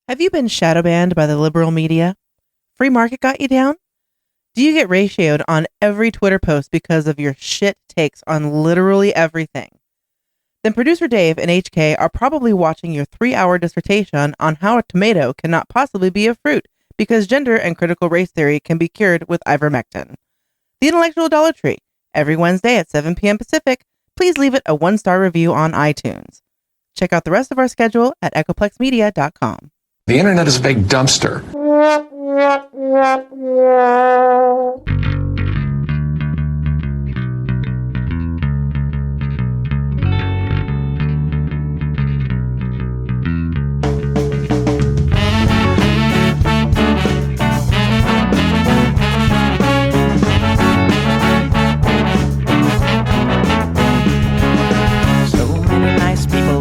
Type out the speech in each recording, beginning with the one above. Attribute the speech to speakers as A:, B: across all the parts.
A: Have you been shadow banned by the liberal media? Free market got you down? Do you get ratioed on every Twitter post because of your shit takes on literally everything? Then producer Dave and HK are probably watching your 3-hour dissertation on how a tomato cannot possibly be a fruit because gender and critical race theory can be cured with ivermectin. The Intellectual Dollar Tree, every Wednesday at 7 p.m. Pacific. Please leave it a 1-star review on iTunes. Check out the rest of our schedule at echoplexmedia.com.
B: The internet is a big dumpster.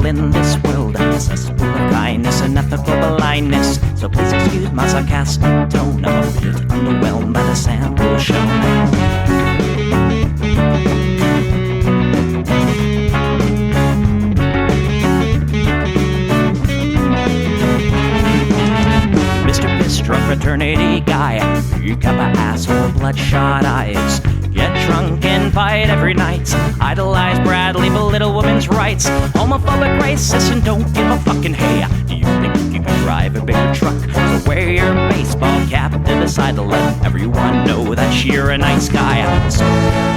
C: In this world, obsessed with kindness and ethical blindness. So please excuse my sarcastic tone. I'm a bit underwhelmed by the sample shown. Mr. Piss-Drunk fraternity guy, you got my asshole, bloodshot eyes. Get drunk and fight every night. Idolize Bradley, belittle women's rights. Homophobic, racist, and don't give a fucking hey. Do you think you can drive a bigger truck? So wear your baseball cap to decide to let everyone know that you're a nice guy. So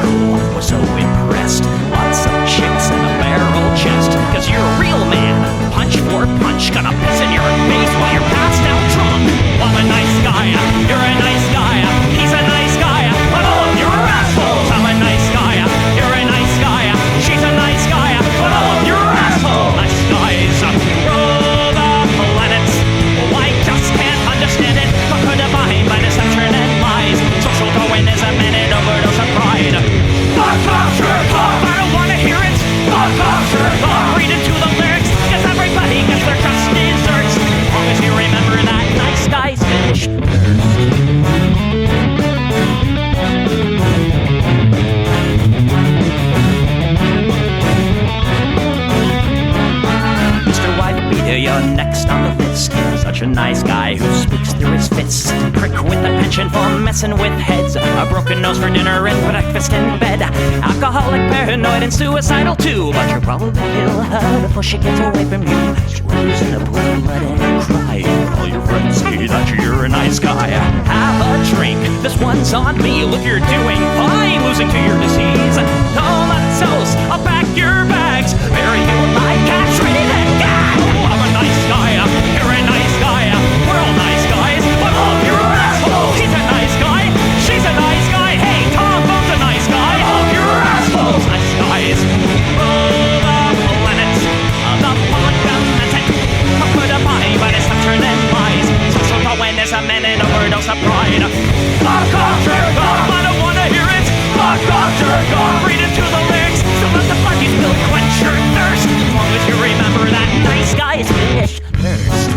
C: cool, we're so impressed. Lots of chicks in a barrel chest. Cause you're a real man. Punch for punch, gonna piss in your face while you're passed out drunk. I'm a nice guy, you're a nice guy. He's a nice guy, but all of you are assholes. I'm a nice guy, you're a nice guy. She's a nice guy, but all of you are assholes. Nice guys rule the planets. Oh, I just can't understand it. Conquered divine by deception and lies. Social Darwinism and an overdose of pride. Fuck off, jerk off. I don't wanna hear it. Fuck off, jerk off. Read into the lyrics, cause everybody gets their just desserts. As long as you remember that nice guys finish first. You're next on the list. Such a nice guy who speaks through his fists. Prick with a penchant for messing with heads. A broken nose for dinner and breakfast in bed. Alcoholic, paranoid, and suicidal too. But you're probably ill her before she gets away from you. Screws in a pool, letting cry. All your friends see that you're a nice guy. Have a drink, this one's on me. Look, you're doing fine, losing to your disease. Comatose, I'll pack your bags. Bury you like cats ready to gag. I'm a nice guy, you're a nice guy. We're all nice guys, but all of you are assholes. He's a nice guy, she's a nice guy. Hey, Tom Bone's a nice guy. All of you are assholes. Nice guys rule the planet. The public lamented. Put a body by deception and lies. Social Darwinism and an overdose of pride. Fuck off, jerk off. I don't wanna hear it. Fuck off, jerk off. Read into the lyrics. So let the flunkies build quench your thirst. As long as you remember that nice guys finish first.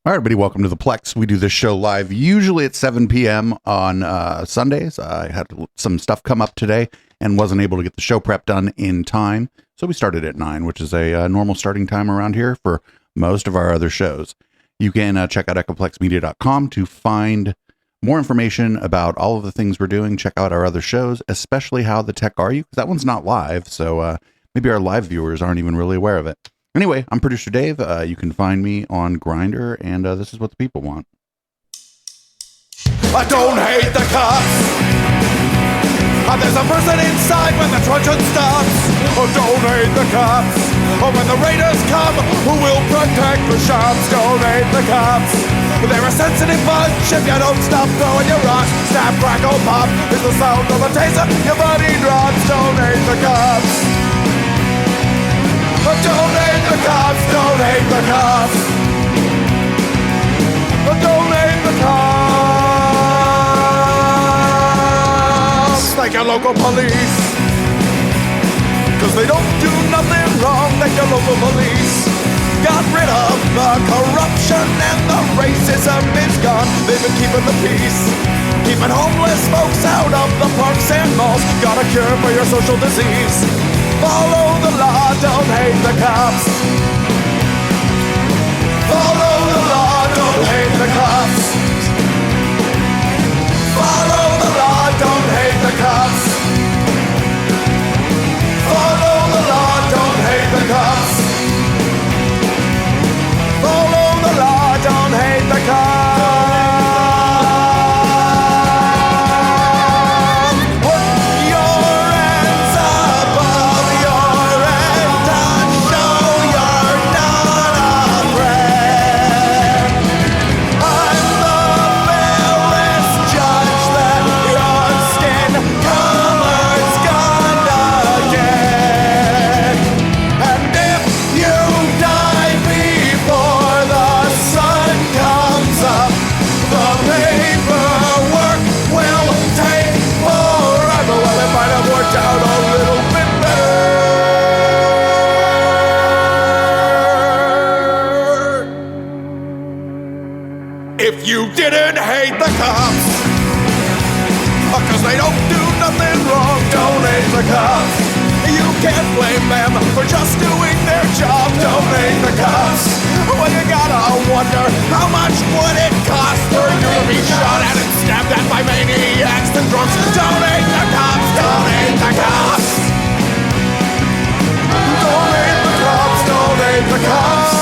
D: All right, everybody, welcome to the Plex. We do this show live, usually at 7 p.m. on Sundays. I had some stuff come up today and wasn't able to get the show prep done in time. So we started at 9, which is a normal starting time around here for most of our other shows. You can check out echoplexmedia.com to find more information about all of the things we're doing. Check out our other shows, especially How the Tech Are You? Because that one's not live, so maybe our live viewers aren't even really aware of it. Anyway, I'm producer Dave. You can find me on Grindr, and this is what the people want.
E: I don't hate the cops. There's a person inside when the truncheon stops. Oh, don't hate the cops. Oh, when the raiders come, who will protect the shops? Don't hate the cops. They're a sensitive bunch if you don't stop throwing your rocks. Snap, crackle, pop is the sound of a taser. Your body drops. Don't hate the cops. Oh, don't hate the cops. Don't hate the cops. Oh, don't hate the cops. Like your local police, 'cause they don't do nothing wrong. Like your local police got rid of the corruption and the racism is gone. They've been keeping the peace, keeping homeless folks out of the parks and malls. Got a cure for your social disease. Follow the law, don't hate the cops. Follow the law, don't hate the cops. Follow the law, don't hate the cops. Follow the law, don't hate the cops. Follow the law, don't hate the cops. Put your hands above your head and show you're not afraid. I'm the fearless judge that your skin color's gonna get. And if you die before the sun comes up, the paperwork will take forever. Well, it might have worked out a little bit better. If you didn't hate the cops, 'cause they don't do nothing wrong, don't hate the cops. You can't blame them for just doing their job, don't hate the cops. Well, you gotta wonder, how much would it cost for you to be shot at and stabbed at by maniacs and drunks? Don't hate the cops, don't hate the cops. Don't hate the cops, don't hate the cops.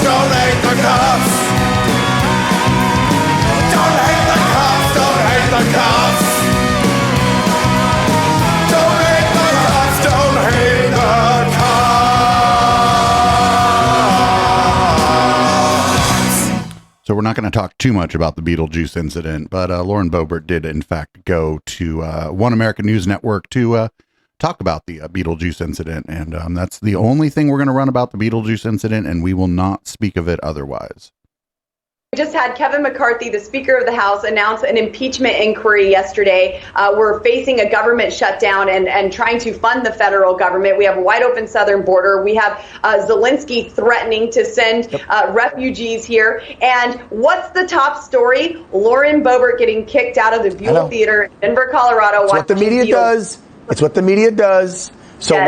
E: Don't hate the cops. Don't hate the cops, don't hate the cops. Don't hate the cops, don't hate the cops.
D: So we're not going to talk too much about the Beetlejuice incident, but Lauren Boebert did, in fact, go to One American News Network to talk about the Beetlejuice incident. And that's the only thing we're going to run about the Beetlejuice incident, and we will not speak of it otherwise.
F: We just had Kevin McCarthy, the Speaker of the House, announce an impeachment inquiry yesterday. We're facing a government shutdown and trying to fund the federal government. We have a wide open southern border. We have Zelensky threatening to send refugees here. And what's the top story? Lauren Boebert getting kicked out of the Buell Theater in Denver, Colorado.
G: It's what the media does. It's what the media does. So
F: yes,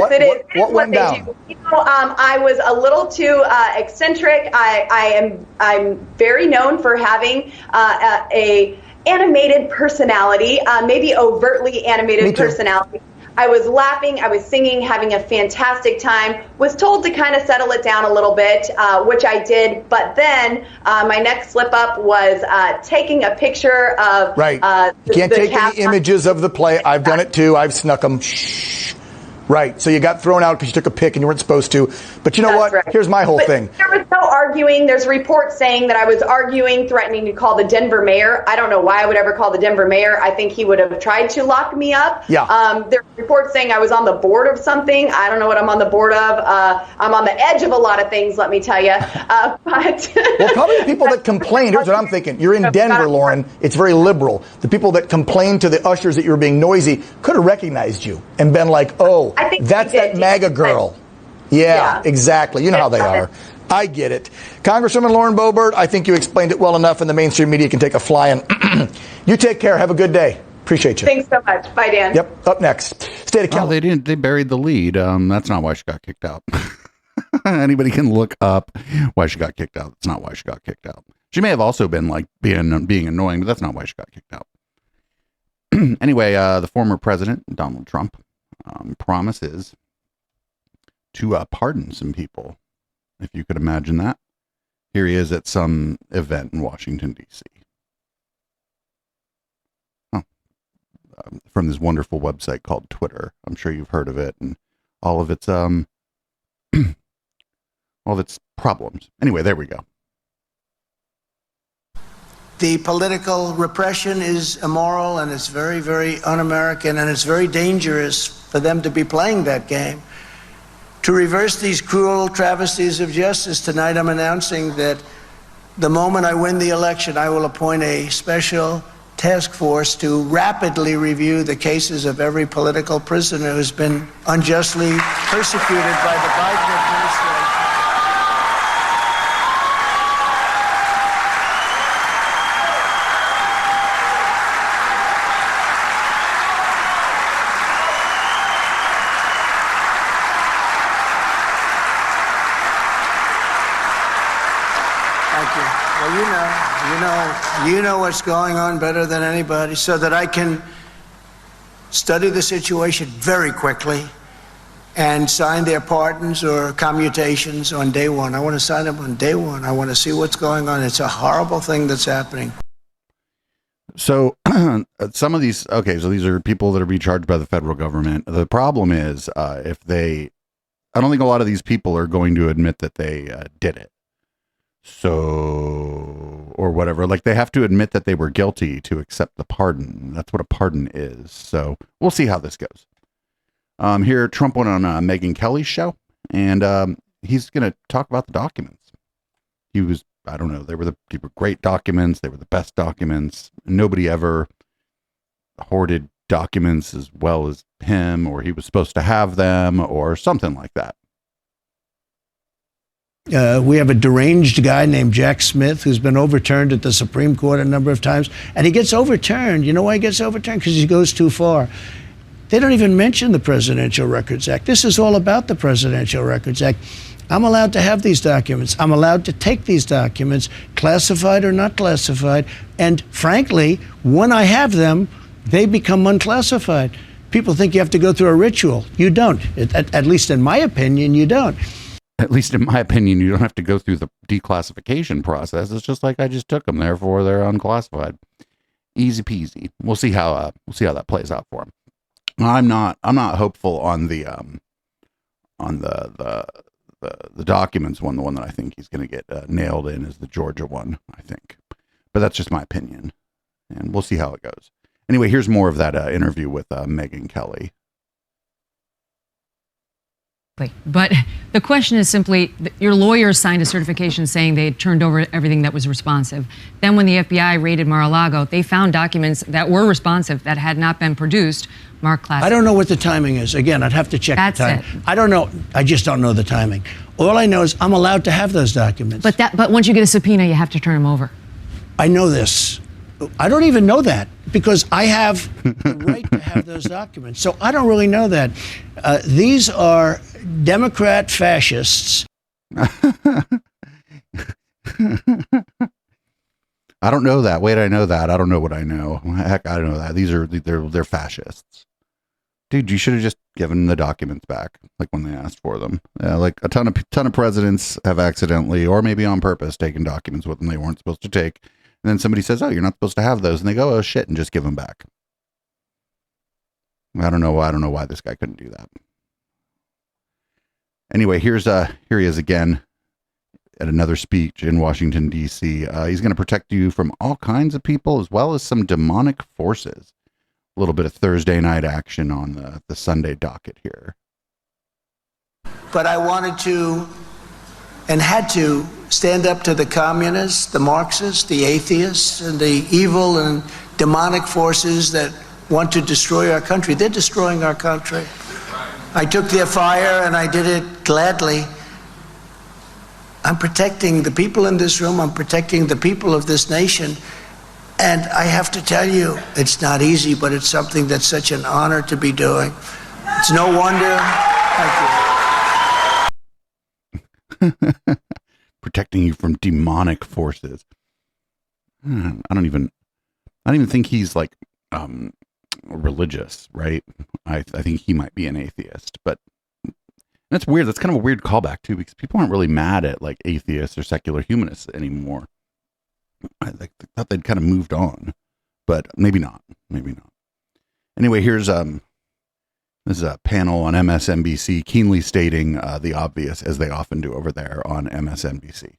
G: what went down?
F: You know, I was a little too eccentric. I'm very known for having a animated personality, maybe overtly animated personality. I was laughing, I was singing, having a fantastic time, was told to kind of settle it down a little bit, which I did. But then my next slip up was taking a picture of
G: you can't take any images of the play. I've done it too. I've snuck them. Right. So you got thrown out because you took a pic and you weren't supposed to. But you know what? Right. Here's my whole thing.
F: There was no arguing. There's reports saying that I was arguing, threatening to call the Denver mayor. I don't know why I would ever call the Denver mayor. I think he would have tried to lock me up.
G: Yeah.
F: There were reports saying I was on the board of something. I don't know what I'm on the board of. I'm on the edge of a lot of things, let me tell you. But
G: well, probably the people that complained. Here's what I'm thinking. You're in Denver, Lauren. It's very liberal. The people that complained to the ushers that you were being noisy could have recognized you and been like, oh,
F: I think
G: that's that MAGA girl. Yeah, exactly. You know how they are. I get it. Congresswoman Lauren Boebert, I think you explained it well enough, and the mainstream media can take a fly. And you take care. Have a good day. Appreciate you.
F: Thanks so much. Bye, Dan.
G: Yep. Up next, State of California.
D: They buried the lead. That's not why she got kicked out. Anybody can look up why she got kicked out. That's not why she got kicked out. She may have also been like being annoying, but that's not why she got kicked out. Anyway, the former president, Donald Trump, promises to pardon some people, if you could imagine that. Here he is at some event in Washington, D.C. From this wonderful website called Twitter. I'm sure you've heard of it and all of its all of its problems. Anyway, there we go.
H: The political repression is immoral and it's very, very un-American, and it's very dangerous for them to be playing that game. To reverse these cruel travesties of justice, tonight I'm announcing that the moment I win the election, I will appoint a special task force to rapidly review the cases of every political prisoner who's been unjustly persecuted by the Biden administration. Thank you. Well, you know what's going on better than anybody, so that I can study the situation very quickly and sign their pardons or commutations on day one. I want to sign them on day one. I want to see what's going on. It's a horrible thing that's happening.
D: So some of these, okay, so these are people that are being charged by the federal government. The problem is I don't think a lot of these people are going to admit that they did it. So, or whatever, like they have to admit that they were guilty to accept the pardon. That's what a pardon is. So we'll see how this goes. Here, Trump went on Megyn Kelly's show, and he's going to talk about the documents. He was, I don't know, they were great documents. They were the best documents. Nobody ever hoarded documents as well as him, or he was supposed to have them, or something like that.
H: We have a deranged guy named Jack Smith who's been overturned at the Supreme Court a number of times. And he gets overturned. You know why he gets overturned? Because he goes too far. They don't even mention the Presidential Records Act. This is all about the Presidential Records Act. I'm allowed to have these documents. I'm allowed to take these documents, classified or not classified. And frankly, when I have them, they become unclassified. People think you have to go through a ritual. You don't. At least in my opinion, you don't.
D: At least in my opinion, you don't have to go through the declassification process. It's just like I just took them, therefore they're unclassified. Easy peasy. We'll see how that plays out for him. I'm not hopeful on the documents one. The one that I think he's going to get nailed in is the Georgia one, I think. But that's just my opinion, and we'll see how it goes. Anyway, here's more of that interview with Megyn Kelly.
I: But the question is simply, your lawyers signed a certification saying they had turned over everything that was responsive. Then when the FBI raided Mar-a-Lago, they found documents that were responsive that had not been produced, marked classified.
H: I don't know what the timing is. Again, I'd have to check the time.
I: That's it.
H: I don't know. I just don't know the timing. All I know is I'm allowed to have those documents.
I: But once you get a subpoena, you have to turn them over.
H: I know this. I don't even know that because I have the right to have those documents. So I don't really know that. These are Democrat fascists.
D: I don't know that. Wait, I know that. I don't know what I know. Heck, I don't know that. They're fascists. Dude, you should have just given the documents back, like when they asked for them. Like a ton of presidents have accidentally, or maybe on purpose, taken documents with them they weren't supposed to take. And then somebody says, "Oh, you're not supposed to have those," and they go, "Oh shit," and just give them back. I don't know why this guy couldn't do that. Anyway, here he is again at another speech in Washington, D.C. He's going to protect you from all kinds of people as well as some demonic forces. A little bit of Thursday night action on the Sunday docket here.
H: But I wanted to and had to stand up to the communists, the Marxists, the atheists, and the evil and demonic forces that want to destroy our country. They're destroying our country. I took their fire and I did it gladly. I'm protecting the people in this room. I'm protecting the people of this nation. And I have to tell you, it's not easy, but it's something that's such an honor to be doing. It's no wonder. Thank you.
D: Protecting you from demonic forces. I don't even think he's like religious, right? I think he might be an atheist, but That's weird. That's kind of a weird callback too, because people aren't really mad at like atheists or secular humanists anymore. I thought they'd kind of moved on, but maybe not. Maybe not. Anyway, here's this is a panel on MSNBC keenly stating the obvious, as they often do over there on MSNBC.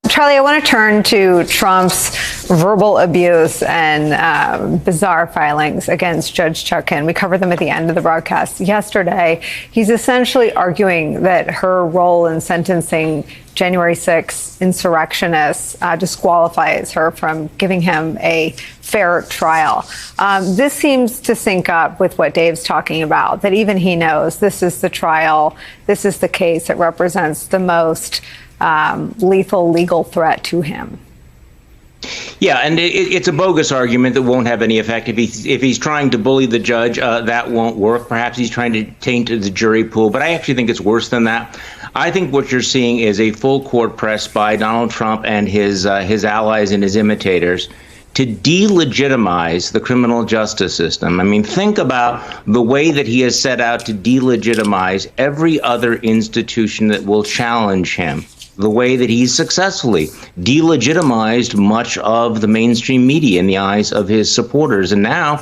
J: Charlie, I want to turn to Trump's verbal abuse and bizarre filings against Judge Chutkan. We covered them at the end of the broadcast yesterday. He's essentially arguing that her role in sentencing January 6 insurrectionists disqualifies her from giving him a fair trial. This seems to sync up with what Dave's talking about, that even he knows this is the trial, this is the case that represents the most lethal legal threat to him.
K: Yeah, and it's a bogus argument that won't have any effect. If he's trying to bully the judge, that won't work. Perhaps he's trying to taint the jury pool, but I actually think it's worse than that. I think what you're seeing is a full court press by Donald Trump and his allies and his imitators to delegitimize the criminal justice system. I mean, think about the way that he has set out to delegitimize every other institution that will challenge him. The way that he's successfully delegitimized much of the mainstream media in the eyes of his supporters. And now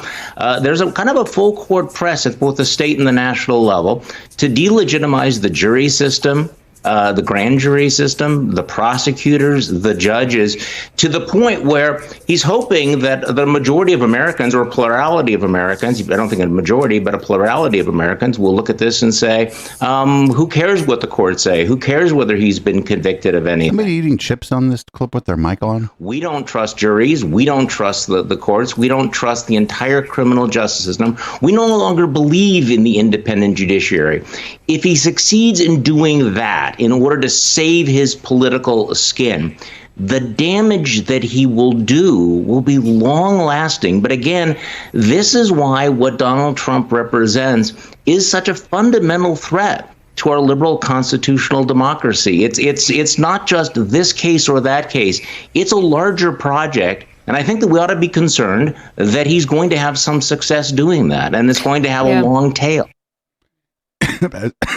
K: there's a kind of a full court press at both the state and the national level to delegitimize the jury system, the grand jury system, the prosecutors, the judges, to the point where he's hoping that the majority of Americans, or a plurality of Americans, I don't think a majority, but a plurality of Americans will look at this and say, who cares what the courts say? Who cares whether he's been convicted of anything?
D: Somebody eating chips on this clip with their mic on?
K: We don't trust juries. We don't trust the courts. We don't trust the entire criminal justice system. We no longer believe in the independent judiciary. If he succeeds in doing that, in order to save his political skin, the damage that he will do will be long lasting. But again, this is why what Donald Trump represents is such a fundamental threat to our liberal constitutional democracy. It's not just this case or that case. It's a larger project. And I think that we ought to be concerned that he's going to have some success doing that, and it's going to have a long tail.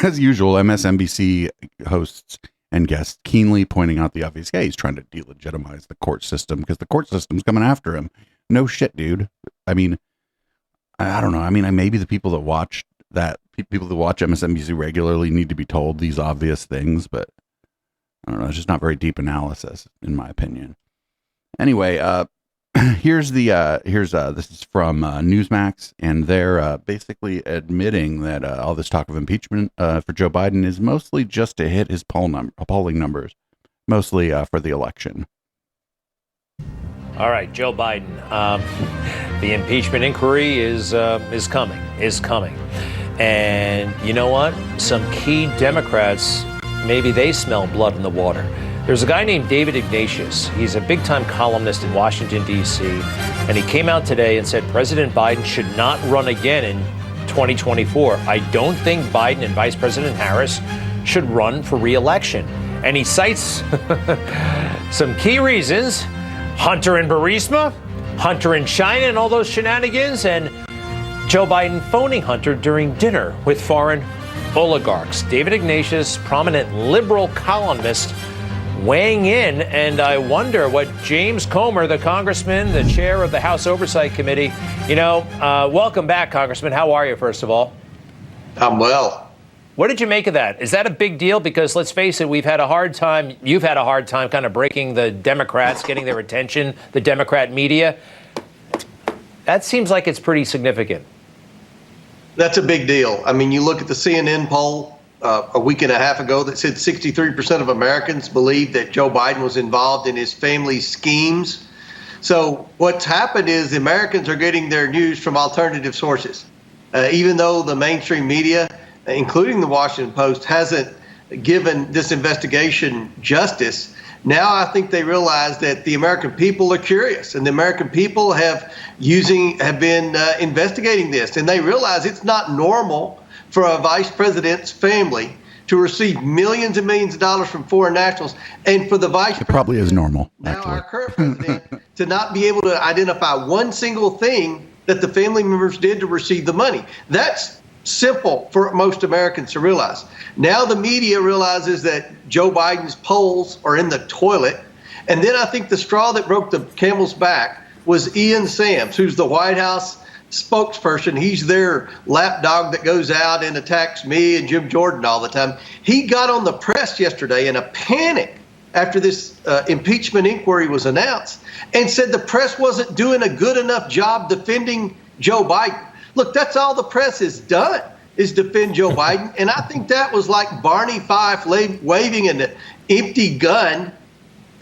D: As usual, MSNBC hosts and guests keenly pointing out the obvious. Yeah, he's trying to delegitimize the court system because the court system's coming after him. No shit, dude. I mean, I don't know. I mean, maybe the people that watch MSNBC regularly need to be told these obvious things, but I don't know. It's just not very deep analysis, in my opinion. Anyway, this is from Newsmax, and they're basically admitting that all this talk of impeachment for Joe Biden is mostly just to hit his polling numbers, mostly for the election.
L: All right, Joe Biden. The impeachment inquiry is coming, and you know what? Some key Democrats, maybe they smell blood in the water. There's a guy named David Ignatius. He's a big-time columnist in Washington, D.C., and he came out today and said President Biden should not run again in 2024. I don't think Biden and Vice President Harris should run for re-election. And he cites some key reasons: Hunter and Burisma, Hunter and China and all those shenanigans, and Joe Biden phoning Hunter during dinner with foreign oligarchs. David Ignatius, prominent liberal columnist, weighing in, and I wonder what James Comer, the congressman, the chair of the House Oversight Committee, welcome back, Congressman. How are you, first of all?
M: I'm well.
L: What did you make of that? Is that a big deal? Because let's face it, you've had a hard time kind of breaking the Democrats, getting their attention, the Democrat media. That seems like it's pretty significant.
M: That's a big deal. I mean, you look at the CNN poll a week and a half ago that said 63% of Americans believe that Joe Biden was involved in his family's schemes. So what's happened is the Americans are getting their news from alternative sources. Even though the mainstream media, including the Washington Post, hasn't given this investigation justice, now I think they realize that the American people are curious, and the American people have been investigating this, and they realize it's not normal for a vice president's family to receive millions and millions of dollars from foreign nationals, and for the vice president,
D: probably is normal,
M: now our current president, to not be able to identify one single thing that the family members did to receive the money. That's simple for most Americans to realize. Now the media realizes that Joe Biden's polls are in the toilet. And then I think the straw that broke the camel's back was Ian Sams, who's the White House spokesperson. He's their lapdog that goes out and attacks me and Jim Jordan all the time. He got on the press yesterday in a panic after this impeachment inquiry was announced and said the press wasn't doing a good enough job defending Joe Biden. Look, that's all the press has done is defend Joe Biden. And I think that was like Barney Fife waving an empty gun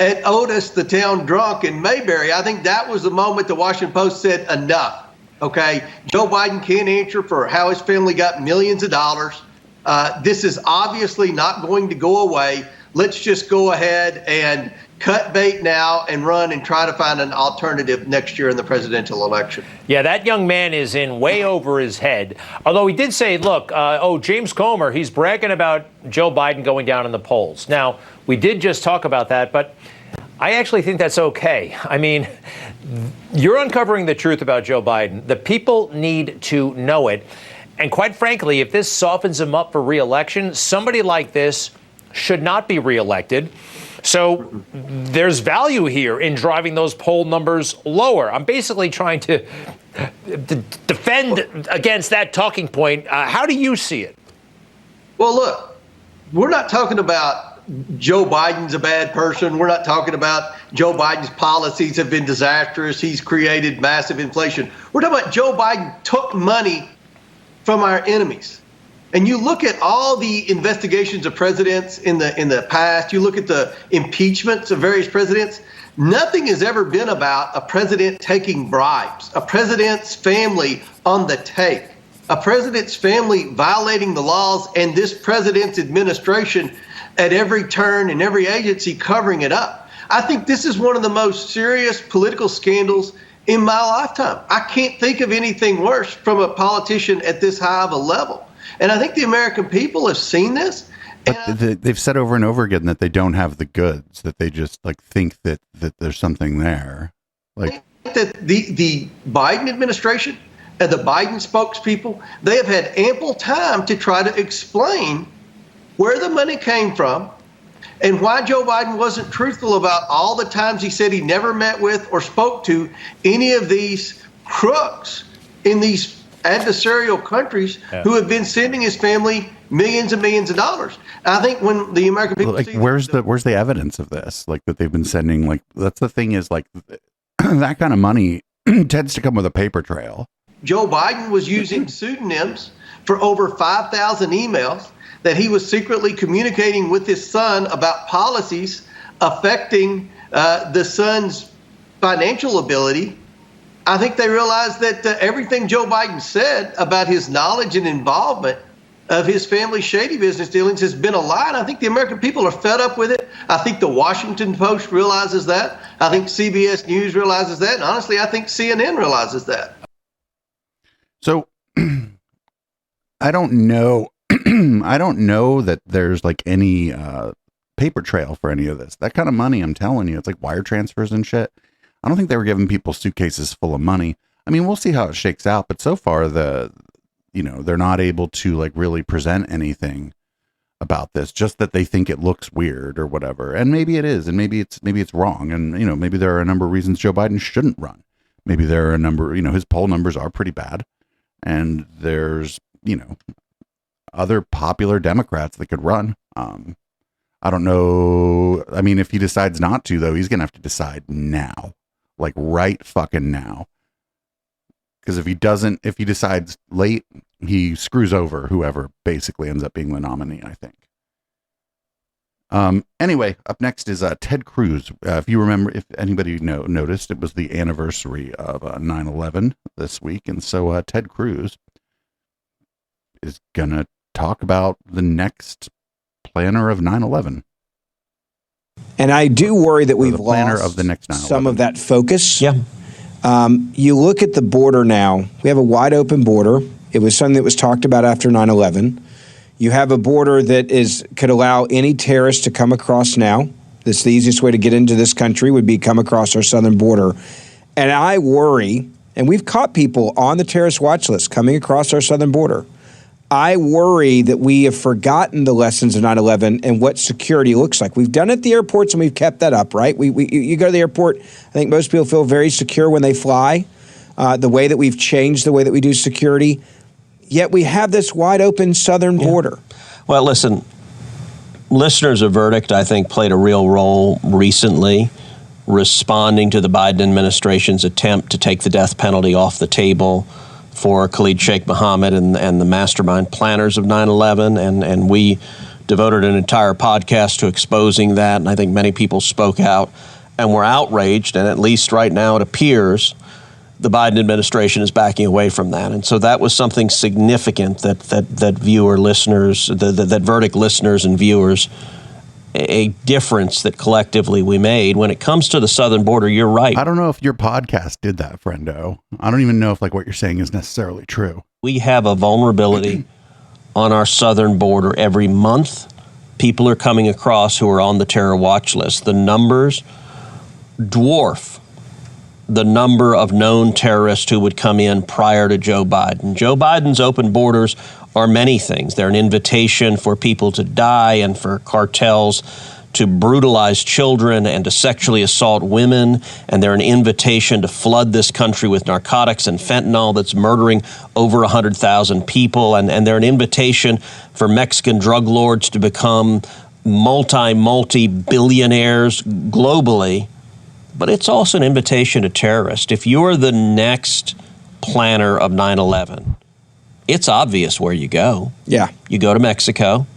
M: at Otis, the town drunk in Mayberry. I think that was the moment the Washington Post said enough. Okay, Joe Biden can't answer for how his family got millions of dollars. This is obviously not going to go away. Let's just go ahead and cut bait now and run and try to find an alternative next year in the presidential election.
L: Yeah, that young man is in way over his head. Although he did say, look, James Comer, he's bragging about Joe Biden going down in the polls. Now, we did just talk about that, but I actually think that's okay. I mean, you're uncovering the truth about Joe Biden. The people need to know it. And quite frankly, if this softens him up for re-election, somebody like this should not be re-elected. So there's value here in driving those poll numbers lower. I'm basically trying to defend against that talking point. How do you see it?
M: Well, look, we're not talking about Joe Biden's a bad person. We're not talking about Joe Biden's policies have been disastrous. He's created massive inflation. We're talking about Joe Biden took money from our enemies. And you look at all the investigations of presidents in the past, you look at the impeachments of various presidents, nothing has ever been about a president taking bribes, a president's family on the take, a president's family violating the laws, and this president's administration at every turn and every agency covering it up. I think this is one of the most serious political scandals in my lifetime. I can't think of anything worse from a politician at this high of a level. And I think the American people have seen this.
D: But they've said over and over again that they don't have the goods, that they just like think that there's something there. Like
M: that the Biden administration and the Biden spokespeople, they have had ample time to try to explain where the money came from and why Joe Biden wasn't truthful about all the times he said he never met with or spoke to any of these crooks in these adversarial countries who have been sending his family millions and millions of dollars. I think when the American people
D: like, where's the evidence of this? Like that they've been sending, like, that's the thing is like that kind of money tends to come with a paper trail.
M: Joe Biden was using pseudonyms for over 5,000 emails that he was secretly communicating with his son about policies affecting the son's financial ability. I think they realized that everything Joe Biden said about his knowledge and involvement of his family's shady business dealings has been a lie. And I think the American people are fed up with it. I think the Washington Post realizes that. I think CBS News realizes that. And honestly, I think CNN realizes that.
D: So I don't know. I don't know that there's like any paper trail for any of this. That kind of money, I'm telling you, it's like wire transfers and shit. I don't think they were giving people suitcases full of money. I mean, we'll see how it shakes out, but so far they're not able to like really present anything about this, just that they think it looks weird or whatever. And maybe it is, and maybe it's wrong. And, maybe there are a number of reasons Joe Biden shouldn't run. Maybe there are a number, his poll numbers are pretty bad. And there's, other popular Democrats that could run. I don't know. I mean, if he decides not to, though, he's going to have to decide now. Like right fucking now. Because if he decides late, he screws over whoever basically ends up being the nominee, I think. Anyway, up next is Ted Cruz. If you remember, if anybody noticed, it was the anniversary of 9/11 this week. And so Ted Cruz is going to talk about the next planner of 9/11.
N: And I do worry that we've lost
D: of the next
N: some of that focus. Yeah. You look at the border now. We have a wide open border. It was something that was talked about after 9/11. You have a border that could allow any terrorist to come across now. That's the easiest way to get into this country would be come across our southern border. And I worry, and we've caught people on the terrorist watch list coming across our southern border. I worry that we have forgotten the lessons of 9/11 and what security looks like. We've done it at the airports and we've kept that up, right? You go to the airport, I think most people feel very secure when they fly. The way that we've changed the way that we do security, yet we have this wide open southern border.
O: Well, listen, listeners of Verdict, I think, played a real role recently responding to the Biden administration's attempt to take the death penalty off the table for Khalid Sheikh Mohammed and the mastermind planners of 9/11. And we devoted an entire podcast to exposing that. And I think many people spoke out and were outraged. And at least right now it appears the Biden administration is backing away from that. And so that was something significant that viewer listeners, that Verdict listeners and viewers, a difference that collectively we made. When it comes to the southern border, you're right.
D: I don't know if your podcast did that, friendo. I don't even know if what you're saying is necessarily true.
O: We have a vulnerability on our southern border every month. People are coming across who are on the terror watch list. The numbers dwarf the number of known terrorists who would come in prior to Joe Biden. Joe Biden's open borders are many things. They're an invitation for people to die and for cartels to brutalize children and to sexually assault women. And they're an invitation to flood this country with narcotics and fentanyl that's murdering over 100,000 people. And they're an invitation for Mexican drug lords to become multi-billionaires globally. But it's also an invitation to terrorists. If you're the next planner of 9/11, it's obvious where you go.
N: Yeah.
O: You go to Mexico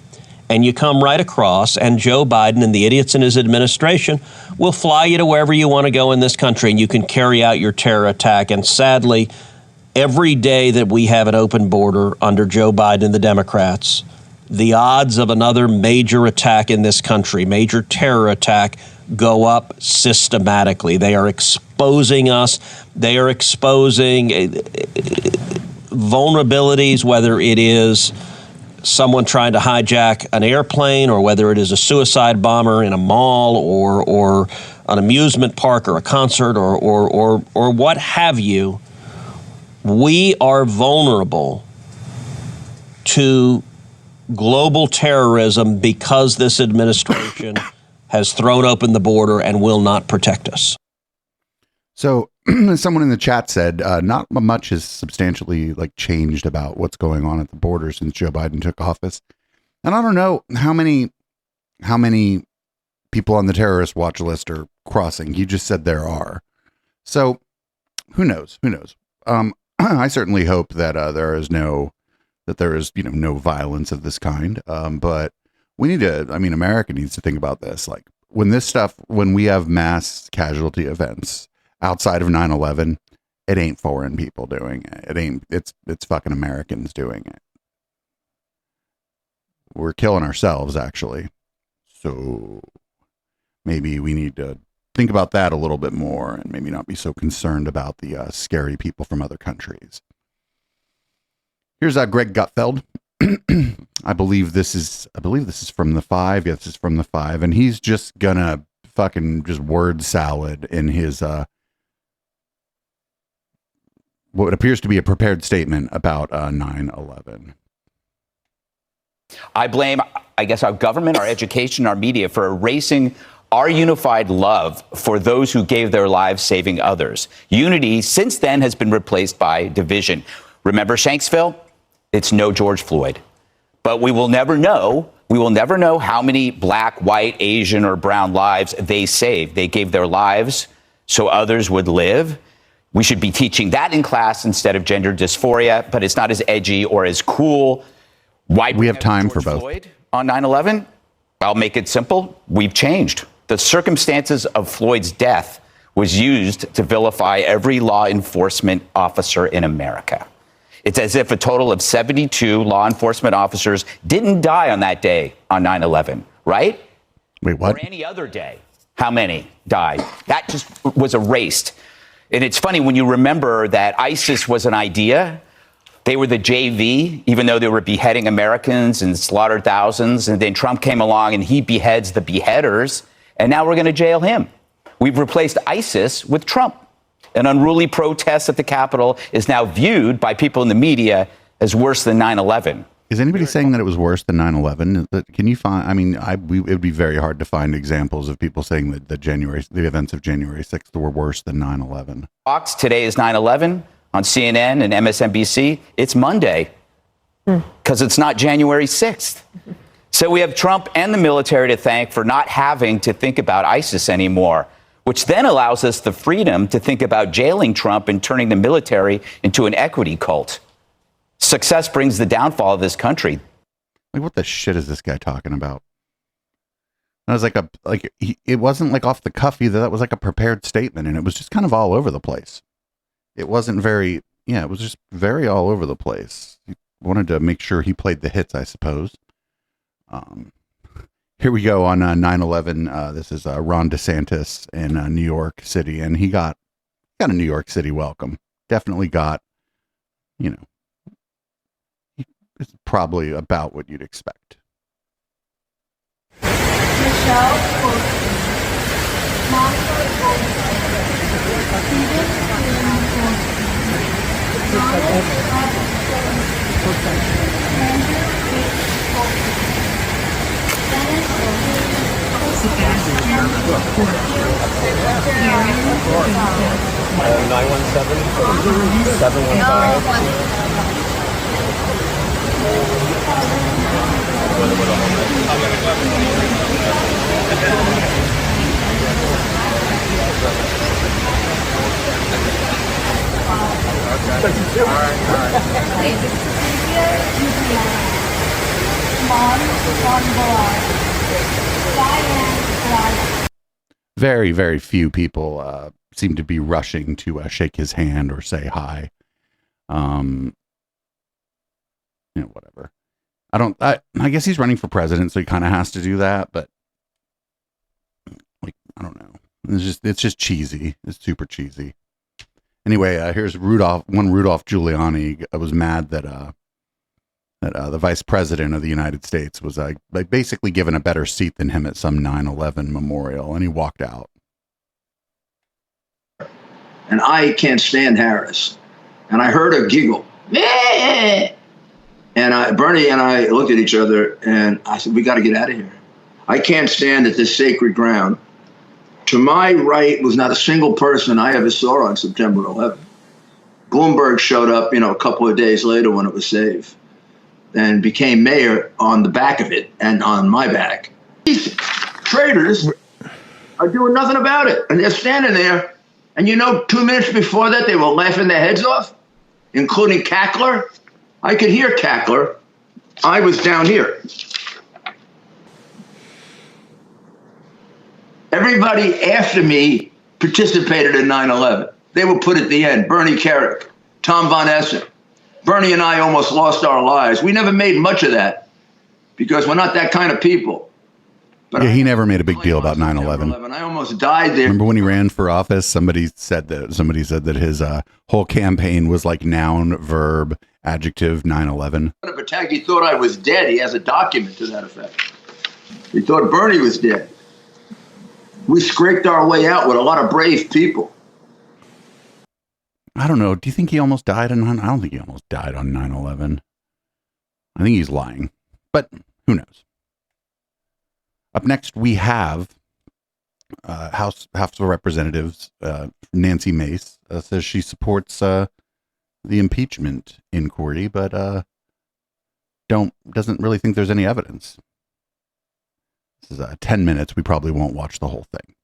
O: and you come right across, and Joe Biden and the idiots in his administration will fly you to wherever you want to go in this country, and you can carry out your terror attack. And sadly, every day that we have an open border under Joe Biden and the Democrats, the odds of another major attack in this country, major terror attack, go up systematically. They are exposing us. They are exposing vulnerabilities, whether it is someone trying to hijack an airplane or whether it is a suicide bomber in a mall or an amusement park or a concert or what have you. We are vulnerable to global terrorism because this administration has thrown open the border and will not protect us.
D: So someone in the chat said not much has substantially changed about what's going on at the border since Joe Biden took office. And I don't know how many people on the terrorist watch list are crossing. You just said there are. So who knows? I certainly hope that there is no violence of this kind. But we need to, America needs to think about this. When we have mass casualty events outside of 9/11, it ain't foreign people doing it. It's fucking Americans doing it. We're killing ourselves, actually. So maybe we need to think about that a little bit more and maybe not be so concerned about the scary people from other countries. Here's Greg Gutfeld. I believe this is from the 5. Yes, it's from the 5, and he's just gonna fucking just word salad in his what appears to be a prepared statement about 9/11.
P: I blame, our government, our education, our media for erasing our unified love for those who gave their lives saving others. Unity since then has been replaced by division. Remember Shanksville? It's no George Floyd. But we will never know how many black, white, Asian, or brown lives they saved. They gave their lives so others would live. We should be teaching that in class instead of gender dysphoria, but it's not as edgy or as cool. Why
D: we have time for both.
P: Floyd on 9/11? I'll make it simple. We've changed. The circumstances of Floyd's death was used to vilify every law enforcement officer in America. It's as if a total of 72 law enforcement officers didn't die on that day on 9/11, right?
D: Wait, what?
P: Or any other day. How many died? That just was erased. And it's funny when you remember that ISIS was an idea. They were the JV, even though they were beheading Americans and slaughtered thousands. And then Trump came along and he beheads the beheaders. And now we're going to jail him. We've replaced ISIS with Trump. An unruly protest at the Capitol is now viewed by people in the media as worse than 9/11.
D: Is anybody saying that it was worse than 9/11? Can you find? I mean, it would be very hard to find examples of people saying that the events of January 6th were worse than 9/11.
P: Fox, today is 9/11 on CNN and MSNBC. It's Monday because it's not January 6th. So we have Trump and the military to thank for not having to think about ISIS anymore, which then allows us the freedom to think about jailing Trump and turning the military into an equity cult. Success brings the downfall of this country.
D: Like, what the shit is this guy talking about? That was it wasn't like off the cuff either. That was like a prepared statement, and it was just kind of all over the place. It wasn't very, it was just very all over the place. He wanted to make sure he played the hits, I suppose. Here we go on 9/11. This is Ron DeSantis in New York City, and he got a New York City welcome. Definitely got, it's probably about what you'd expect. Very, very few people seem to be rushing to shake his hand or say hi. Whatever. I guess he's running for president, so he kind of has to do that, but I don't know. It's just cheesy. It's super cheesy. Anyway, here's Rudolph Giuliani was mad that the vice president of the United States was basically given a better seat than him at some 9/11 memorial, and he walked out.
Q: And I can't stand Harris. And I heard her giggle. And Bernie and I looked at each other, and I said, we got to get out of here. I can't stand at this sacred ground. To my right was not a single person I ever saw on September 11th. Bloomberg showed up, a couple of days later when it was safe, and became mayor on the back of it and on my back. These traitors are doing nothing about it. And they're standing there, and 2 minutes before that, they were laughing their heads off, including Cackler. I could hear Cackler. I was down here. Everybody after me participated in 9/11. They were put at the end. Bernie Kerik, Tom Von Essen. Bernie and I almost lost our lives. We never made much of that because we're not that kind of people. But
D: he never made a big deal about 9/11.
Q: I almost died there.
D: Remember when he ran for office? Somebody said that his whole campaign was like noun, verb, adjective, 9/11.
Q: He thought I was dead. He has a document to that effect. He thought Bernie was dead. We scraped our way out with a lot of brave people.
D: I don't know. Do you think he almost died on 9/11? I don't think he almost died on 9/11. I think he's lying, but who knows? Up next, we have House of Representatives Nancy Mace says she supports the impeachment inquiry, but doesn't really think there's any evidence. This is 10 minutes. We probably won't watch the whole thing.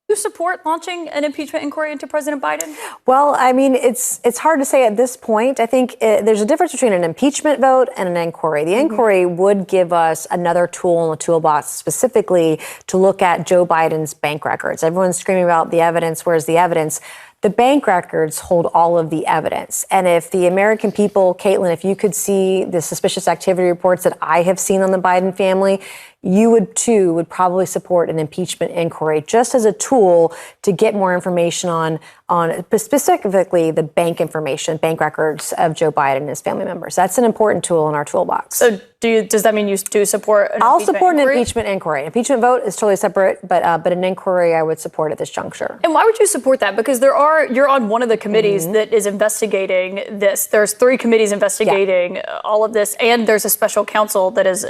R: You support launching an impeachment inquiry into President Biden?
S: Well, I mean, it's hard to say at this point. I think there's a difference between an impeachment vote and an inquiry. The inquiry would give us another tool in the toolbox specifically to look at Joe Biden's bank records. Everyone's screaming about the evidence. Where's the evidence? The bank records hold all of the evidence. And if the American people, Caitlin, if you could see the suspicious activity reports that I have seen on the Biden family, you would probably support an impeachment inquiry just as a tool to get more information on specifically the bank information, bank records of Joe Biden and his family members. That's an important tool in our toolbox.
R: So does that mean you do support an
S: I'll
R: impeachment
S: support
R: inquiry?
S: an impeachment inquiry. Impeachment vote is totally separate, but an inquiry I would support at this juncture.
R: And why would you support that? Because you're on one of the committees that is investigating this. There's 3 committees investigating all of this, and there's a special counsel that is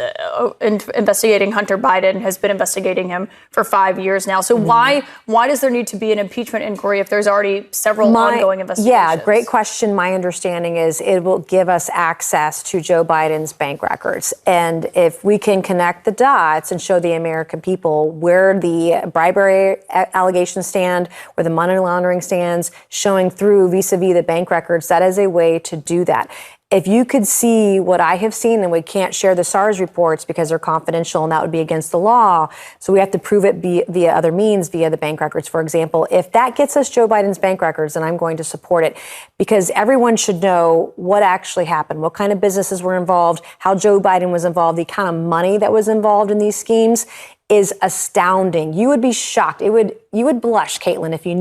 R: investigating Hunter Biden, has been investigating him for 5 years now. So why does there need to be an impeachment inquiry if there's already several ongoing investigations?
S: Yeah, great question. My understanding is it will give us access to Joe Biden's bank records. And if we can connect the dots and show the American people where the bribery allegations stand, where the money laundering stands, showing through vis-a-vis the bank records, that is a way to do that. If you could see what I have seen, and we can't share the SARS reports because they're confidential and that would be against the law, so we have to prove it via other means, via the bank records, for example. If that gets us Joe Biden's bank records, then I'm going to support it, because everyone should know what actually happened, what kind of businesses were involved, how Joe Biden was involved, the kind of money that was involved in these schemes is astounding. You would be shocked. You would blush, Caitlin, if you'd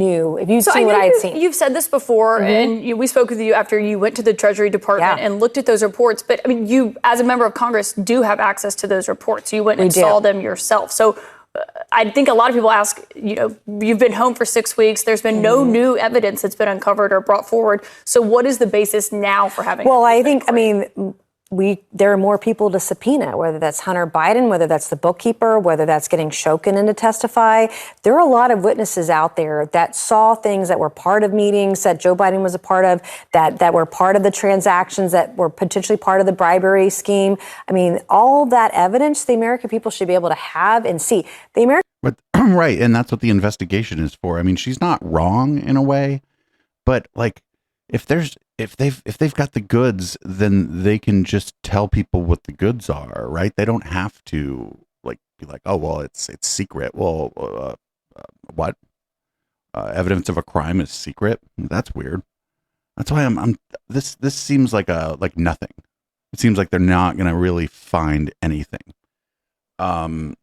S: seen what I had seen.
R: You've said this before, and we spoke with you after you went to the Treasury Department and looked at those reports. But I mean, you, as a member of Congress, do have access to those reports. You went and saw them yourself. So I think a lot of people ask, you've been home for 6 weeks. There's been no new evidence that's been uncovered or brought forward. So what is the basis now for having?
S: Well, there are more people to subpoena, whether that's Hunter Biden, whether that's the bookkeeper, whether that's getting Shokin in to testify. There are a lot of witnesses out there that saw things that were part of meetings that Joe Biden was a part of, that were part of the transactions, that were potentially part of the bribery scheme. I mean, all that evidence the American people should be able to have and see.
D: But right, and that's what the investigation is for. I mean, she's not wrong in a way, but like if they've got the goods, then they can just tell people what the goods are, right? They don't have to be like, oh well, it's secret. Well, what? Evidence of a crime is secret? That's weird. That's why this seems like nothing. It seems like they're not going to really find anything. And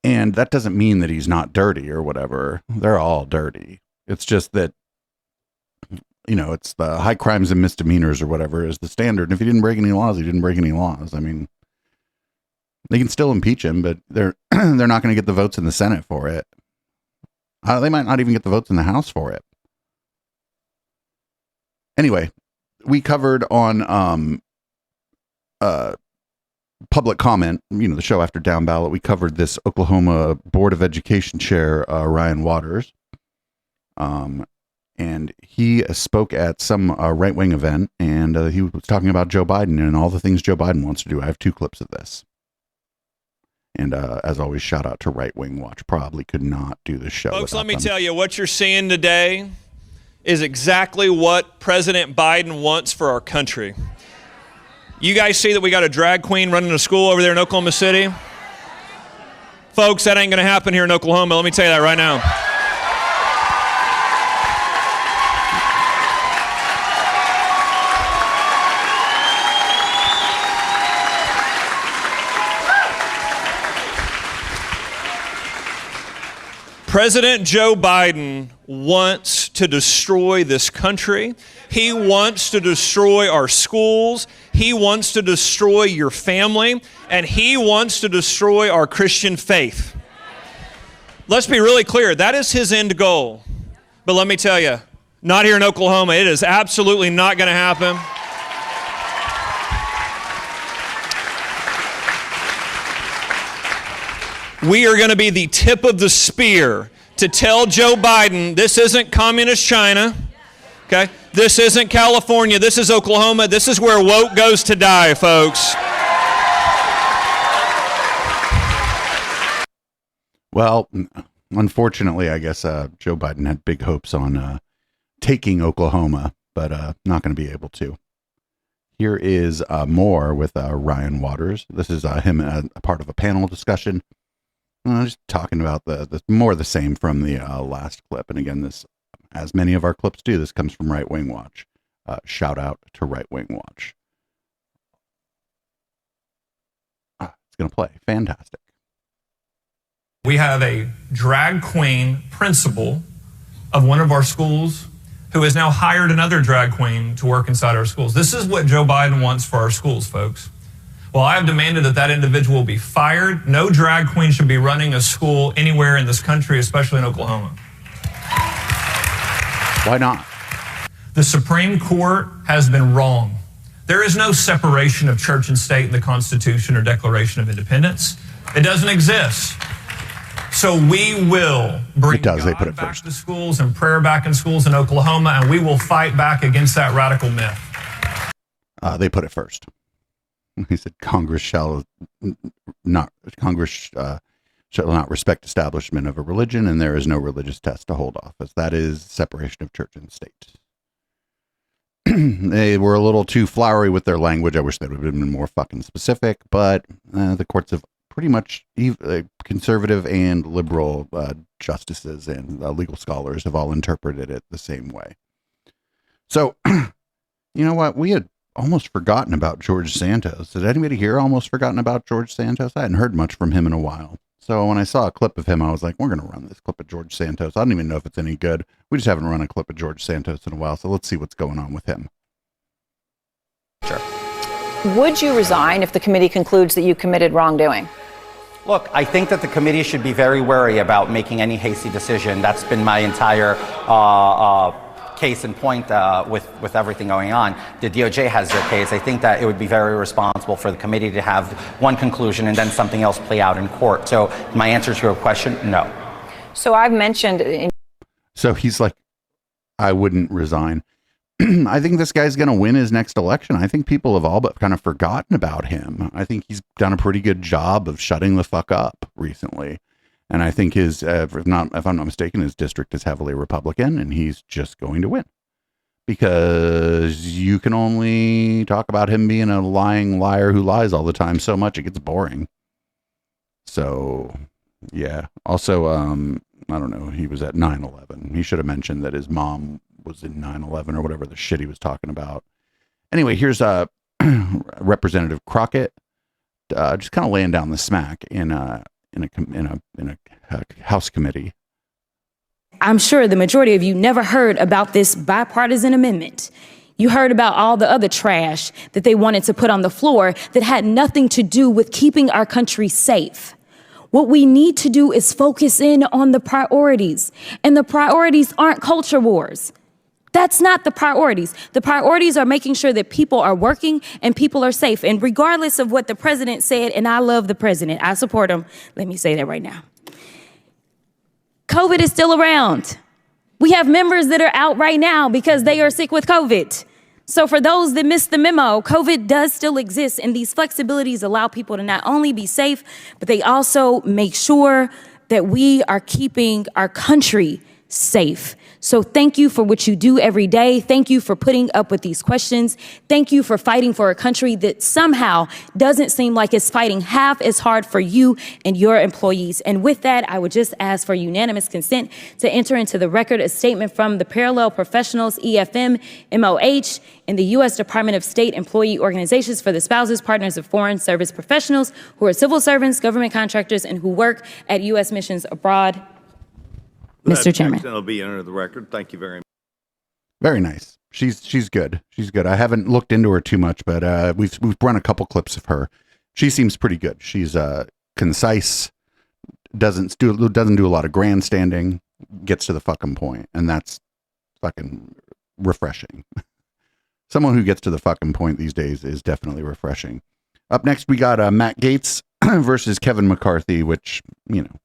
D: that doesn't mean that he's not dirty or whatever. They're all dirty. It's just that, it's the high crimes and misdemeanors or whatever is the standard. And if he didn't break any laws, he didn't break any laws. I mean, they can still impeach him, but they're not going to get the votes in the Senate for it. They might not even get the votes in the House for it. Anyway, we covered on public comment, the show after Down Ballot, we covered this Oklahoma Board of Education chair, Ryan Waters. And he spoke at some right-wing event, and he was talking about Joe Biden and all the things Joe Biden wants to do. I have 2 clips of this. And as always, shout out to Right Wing Watch. Probably could not do this show.
T: Folks, let me tell you, what you're seeing today is exactly what President Biden wants for our country. You guys see that we got a drag queen running a school over there in Oklahoma City? Folks, that ain't going to happen here in Oklahoma. Let me tell you that right now. President Joe Biden wants to destroy this country. He wants to destroy our schools. He wants to destroy your family. And he wants to destroy our Christian faith. Let's be really clear. That is his end goal. But let me tell you, not here in Oklahoma. It is absolutely not going to happen. We are going to be the tip of the spear to tell Joe Biden this isn't communist China, okay? This isn't California. This is Oklahoma. This is where woke goes to die, folks.
D: Well, unfortunately, I guess Joe Biden had big hopes on taking Oklahoma, but not going to be able to. Here is more with Ryan Waters. This is him a part of a panel discussion. Just talking about the more of the same from the last clip. And again, this, as many of our clips do, this comes from Right Wing Watch. Shout out to Right Wing Watch. It's going to play. Fantastic.
U: We have a drag queen principal of one of our schools who has now hired another drag queen to work inside our schools. This is what Joe Biden wants for our schools, folks. Well, I have demanded that that individual be fired. No drag queen should be running a school anywhere in this country, especially in Oklahoma.
D: Why not?
U: The Supreme Court has been wrong. There is no separation of church and state in the Constitution or Declaration of Independence. It doesn't exist. So we will bring God back to schools and prayer back in schools in Oklahoma, and we will fight back against that radical myth.
D: They put it first. He said Congress shall not respect establishment of a religion, and there is no religious test to hold office. That is separation of church and state. They were a little too flowery with their language. I wish they would have been more fucking specific, but the courts have pretty much conservative and liberal justices and legal scholars have all interpreted it the same way. So, you know what? We had almost forgotten about George Santos. Did anybody here almost forgotten about George Santos? I hadn't heard much from him in a while. So when I saw a clip of him, I was like, we're going to run this clip of George Santos. I don't even know if it's any good. We just haven't run a clip of George Santos in a while. So let's see what's going on with him.
A: Sure. Would you resign if the committee concludes that you committed wrongdoing?
V: Look, I think that the committee should be very wary about making any hasty decision. That's been my entire case in point with everything going on. The DOJ has their case. I think that it would be very irresponsible for the committee to have one conclusion and then something else play out in court. So my answer to your question, no.
A: So I've mentioned...
D: So he's like, I wouldn't resign. I think this guy's going to win his next election. I think people have all but kind of forgotten about him. I think he's done a pretty good job of shutting the fuck up recently. And I think his, if I'm not mistaken, his district is heavily Republican, and he's just going to win. Because you can only talk about him being a lying liar who lies all the time so much it gets boring. So, yeah. Also, I don't know, he was at 9/11. He should have mentioned that his mom was in 9/11 or whatever the shit he was talking about. Anyway, here's Representative Crockett just kind of laying down the smack in a House committee.
W: I'm sure the majority of you never heard about this bipartisan amendment. You heard about all the other trash that they wanted to put on the floor that had nothing to do with keeping our country safe. What we need to do is focus in on the priorities, and the priorities aren't culture wars. That's not the priorities. The priorities are making sure that people are working and people are safe. And regardless of what the president said, and I love the president, I support him. Let me say that right now. COVID is still around. We have members that are out right now because they are sick with COVID. So for those that missed the memo, COVID does still exist, and these flexibilities allow people to not only be safe, but they also make sure that we are keeping our country safe. So thank you for what you do every day. Thank you for putting up with these questions. Thank you for fighting for a country that somehow doesn't seem like it's fighting half as hard for you and your employees. And with that, I would just ask for unanimous consent to enter into the record a statement from the Parallel Professionals, EFM, MOH, and the U.S. Department of State Employee Organizations for the spouses, partners of foreign service professionals who are civil servants, government contractors, and who work at U.S. missions abroad. Mr. Chairman.
X: That'll be entered the record. Thank you very much.
D: Very nice. She's good. She's good. I haven't looked into her too much, but we've run a couple clips of her. She seems pretty good. She's concise, doesn't do a lot of grandstanding, gets to the fucking point, and that's fucking refreshing. Someone who gets to the fucking point these days is definitely refreshing. Up next, we got Matt Gaetz versus Kevin McCarthy, which, you know,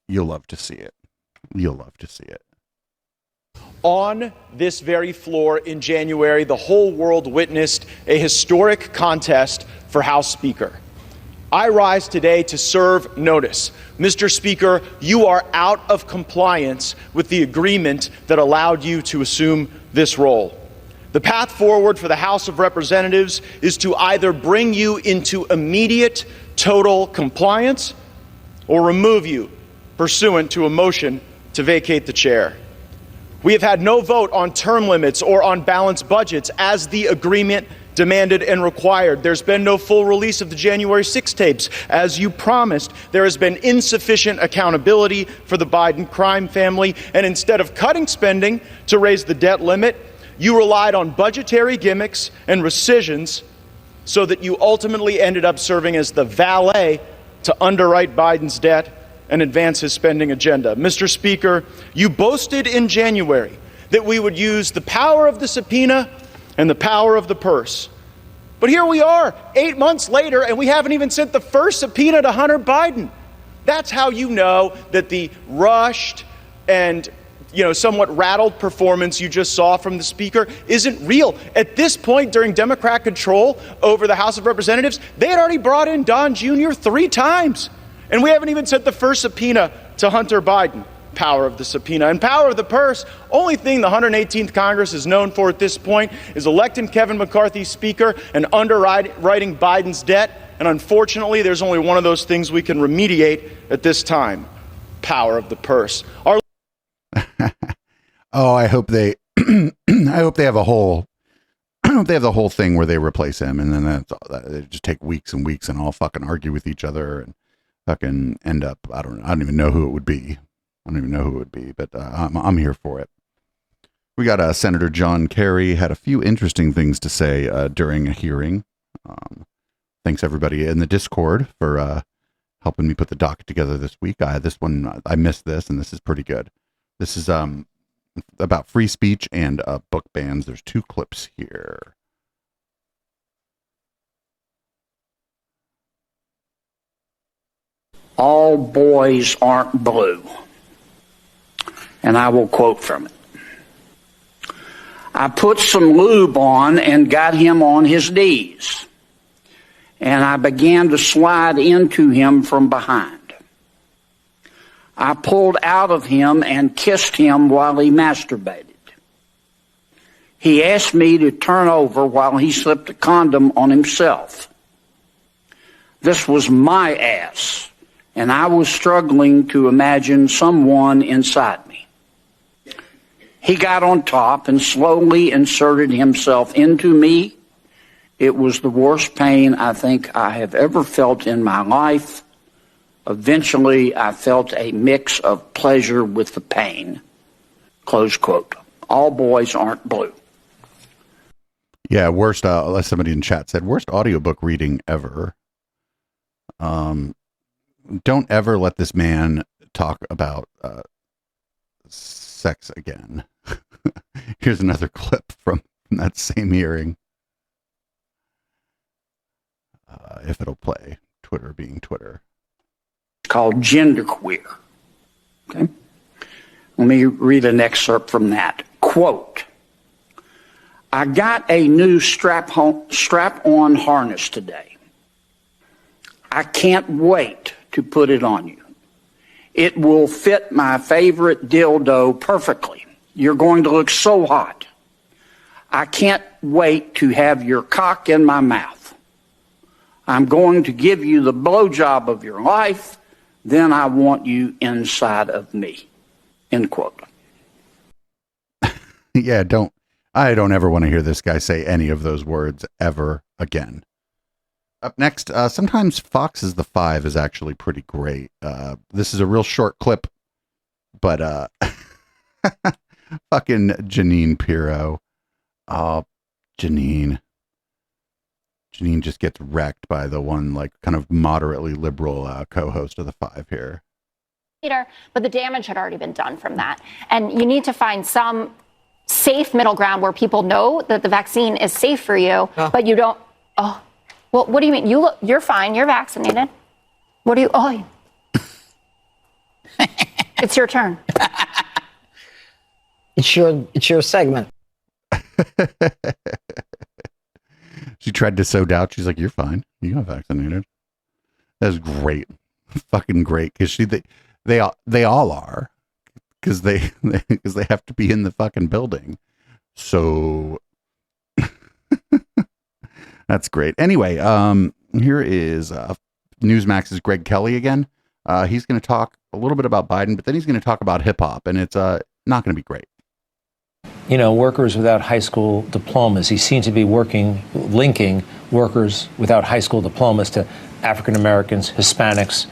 D: you'll love to see it. You'll love to see it.
Y: On this very floor in January, the whole world witnessed a historic contest for House Speaker. I rise today to serve notice. Mr. Speaker, you are out of compliance with the agreement that allowed you to assume this role. The path forward for the House of Representatives is to either bring you into immediate total compliance or remove you pursuant to a motion to vacate the chair. We have had no vote on term limits or on balanced budgets as the agreement demanded and required. There's been no full release of the January 6 tapes as you promised. There has been insufficient accountability for the Biden crime family, and instead of cutting spending to raise the debt limit, you relied on budgetary gimmicks and rescissions so that you ultimately ended up serving as the valet to underwrite Biden's debt and advance his spending agenda. Mr. Speaker, you boasted in January that we would use the power of the subpoena and the power of the purse. But here we are, 8 months later, and we haven't even sent the first subpoena to Hunter Biden. That's how you know that the rushed and somewhat rattled performance you just saw from the Speaker isn't real. At this point, during Democrat control over the House of Representatives, they had already brought in Don Jr. 3 times. And we haven't even sent the first subpoena to Hunter Biden. Power of the subpoena and power of the purse. Only thing the 118th Congress is known for at this point is electing Kevin McCarthy Speaker and underwriting Biden's debt. And unfortunately, there's only one of those things we can remediate at this time. Power of the purse.
D: Oh, I hope they have a whole the whole thing where they replace him, and then they just take weeks and weeks and all fucking argue with each other and fucking end up, I don't even know who it would be. But I'm here for it. We got Senator John Kerry had a few interesting things to say during a hearing. Thanks everybody in the Discord for helping me put the docket together this week. I missed this, and this is pretty good. This is about free speech and book bans. There's 2 clips here.
B: All boys aren't blue. And I will quote from it. I put some lube on and got him on his knees. And I began to slide into him from behind. I pulled out of him and kissed him while he masturbated. He asked me to turn over while he slipped a condom on himself. This was my ass, and I was struggling to imagine someone inside me. He got on top and slowly inserted himself into me. It was the worst pain I think I have ever felt in my life. Eventually, I felt a mix of pleasure with the pain. Close quote. All boys aren't blue.
D: Yeah, worst, somebody in chat said, worst audiobook reading ever. Don't ever let this man talk about sex again. Here's another clip from that same hearing. If it'll play. Twitter being Twitter.
B: Called genderqueer. Okay? Let me read an excerpt from that. Quote, I got a new strap-on harness today. I can't wait to put it on you. It will fit my favorite dildo perfectly. You're going to look so hot. I can't wait to have your cock in my mouth. I'm going to give you the blowjob of your life. Then I want you inside of me. End quote.
D: Yeah, I don't ever want to hear this guy say any of those words ever again. Up next, sometimes Fox's The Five is actually pretty great. This is a real short clip, but fucking Jeanine Pirro. Oh, Jeanine just gets wrecked by the one, like, kind of moderately liberal co-host of The Five here.
C: But the damage had already been done from that. And you need to find some safe middle ground where people know that the vaccine is safe for you, but you don't. Oh, well, what do you mean? You're fine. You're vaccinated. What do you? Oh, it's your turn.
E: It's your segment.
D: She tried to sow doubt. She's like, "You're fine. You got vaccinated." That's great, fucking great. Because they all are, because they have to be in the fucking building. So that's great. Anyway, here is Newsmax's Greg Kelly again. He's going to talk a little bit about Biden, but then he's going to talk about hip hop, and it's not going to be great.
L: You know, workers without high school diplomas. He seems to be linking workers without high school diplomas to African Americans, Hispanics,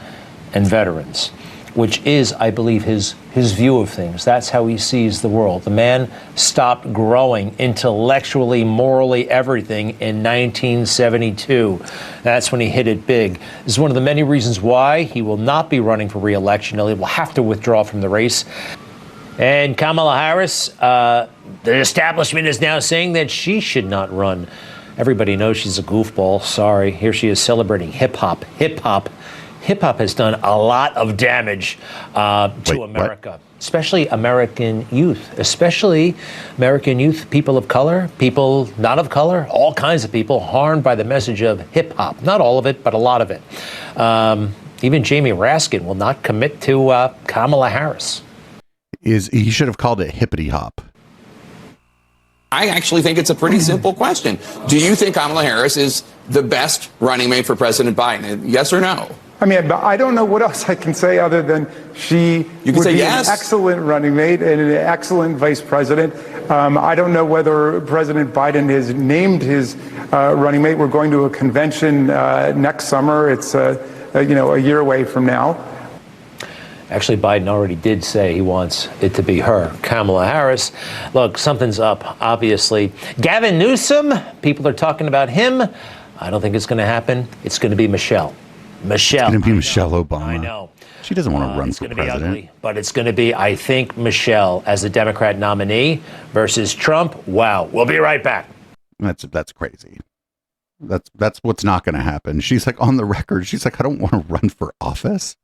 L: and veterans. which is, I believe, his view of things. That's how he sees the world. The man stopped growing intellectually, morally, everything in 1972. That's when he hit it big. This is one of the many reasons why he will not be running for re-election. He will have to withdraw from the race. And Kamala Harris, the establishment is now saying that she should not run. Everybody knows she's a goofball. Sorry. Here she is celebrating hip-hop. Hip-hop. Hip-hop has done a lot of damage to America, what? Especially American youth, people of color, people not of color, all kinds of people harmed by the message of hip-hop. Not all of it, but a lot of it. Even Jamie Raskin will not commit to Kamala Harris.
D: He should have called it hippity hop.
F: I actually think it's a pretty simple question. Do you think Kamala Harris is the best running mate for President Biden? Yes or no?
G: I mean, I don't know what else I can say other than she would be an excellent running mate and an excellent vice president. I don't know whether President Biden has named his running mate. We're going to a convention next summer. It's a year away from now.
L: Actually, Biden already did say he wants it to be her, Kamala Harris. Look, something's up, obviously. Gavin Newsom, people are talking about him. I don't think it's going to happen. It's going to be Michelle.
D: It's going to be Michelle Obama.
L: I know.
D: She doesn't want to run for president.
L: Be ugly, but it's going to be, I think, Michelle as the Democrat nominee versus Trump. Wow. We'll be right back.
D: That's crazy. That's what's not going to happen. She's like on the record. She's like, I don't want to run for office.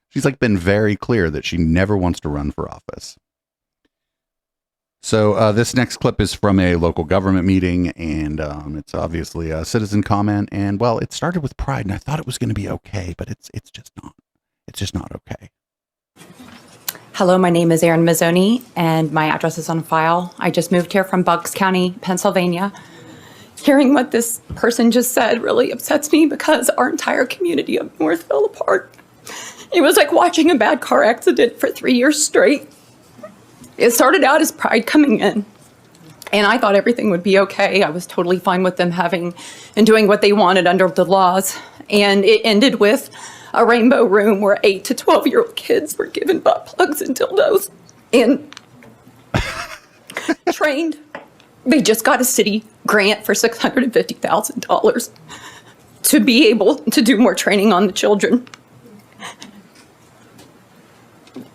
D: She's like been very clear that she never wants to run for office. So this next clip is from a local government meeting, and it's obviously a citizen comment. And well, it started with pride, and I thought it was going to be okay, but it's just not. It's just not okay.
H: Hello, my name is Erin Mazzoni, and my address is on file. I just moved here from Bucks County, Pennsylvania. Hearing what this person just said really upsets me because our entire community up north fell apart. It was like watching a bad car accident for 3 years straight. It started out as pride coming in, and I thought everything would be okay. I was totally fine with them having and doing what they wanted under the laws. And it ended with a rainbow room where 8 to 12-year-old kids were given butt plugs and dildos and trained. They just got a city grant for $650,000 to be able to do more training on the children.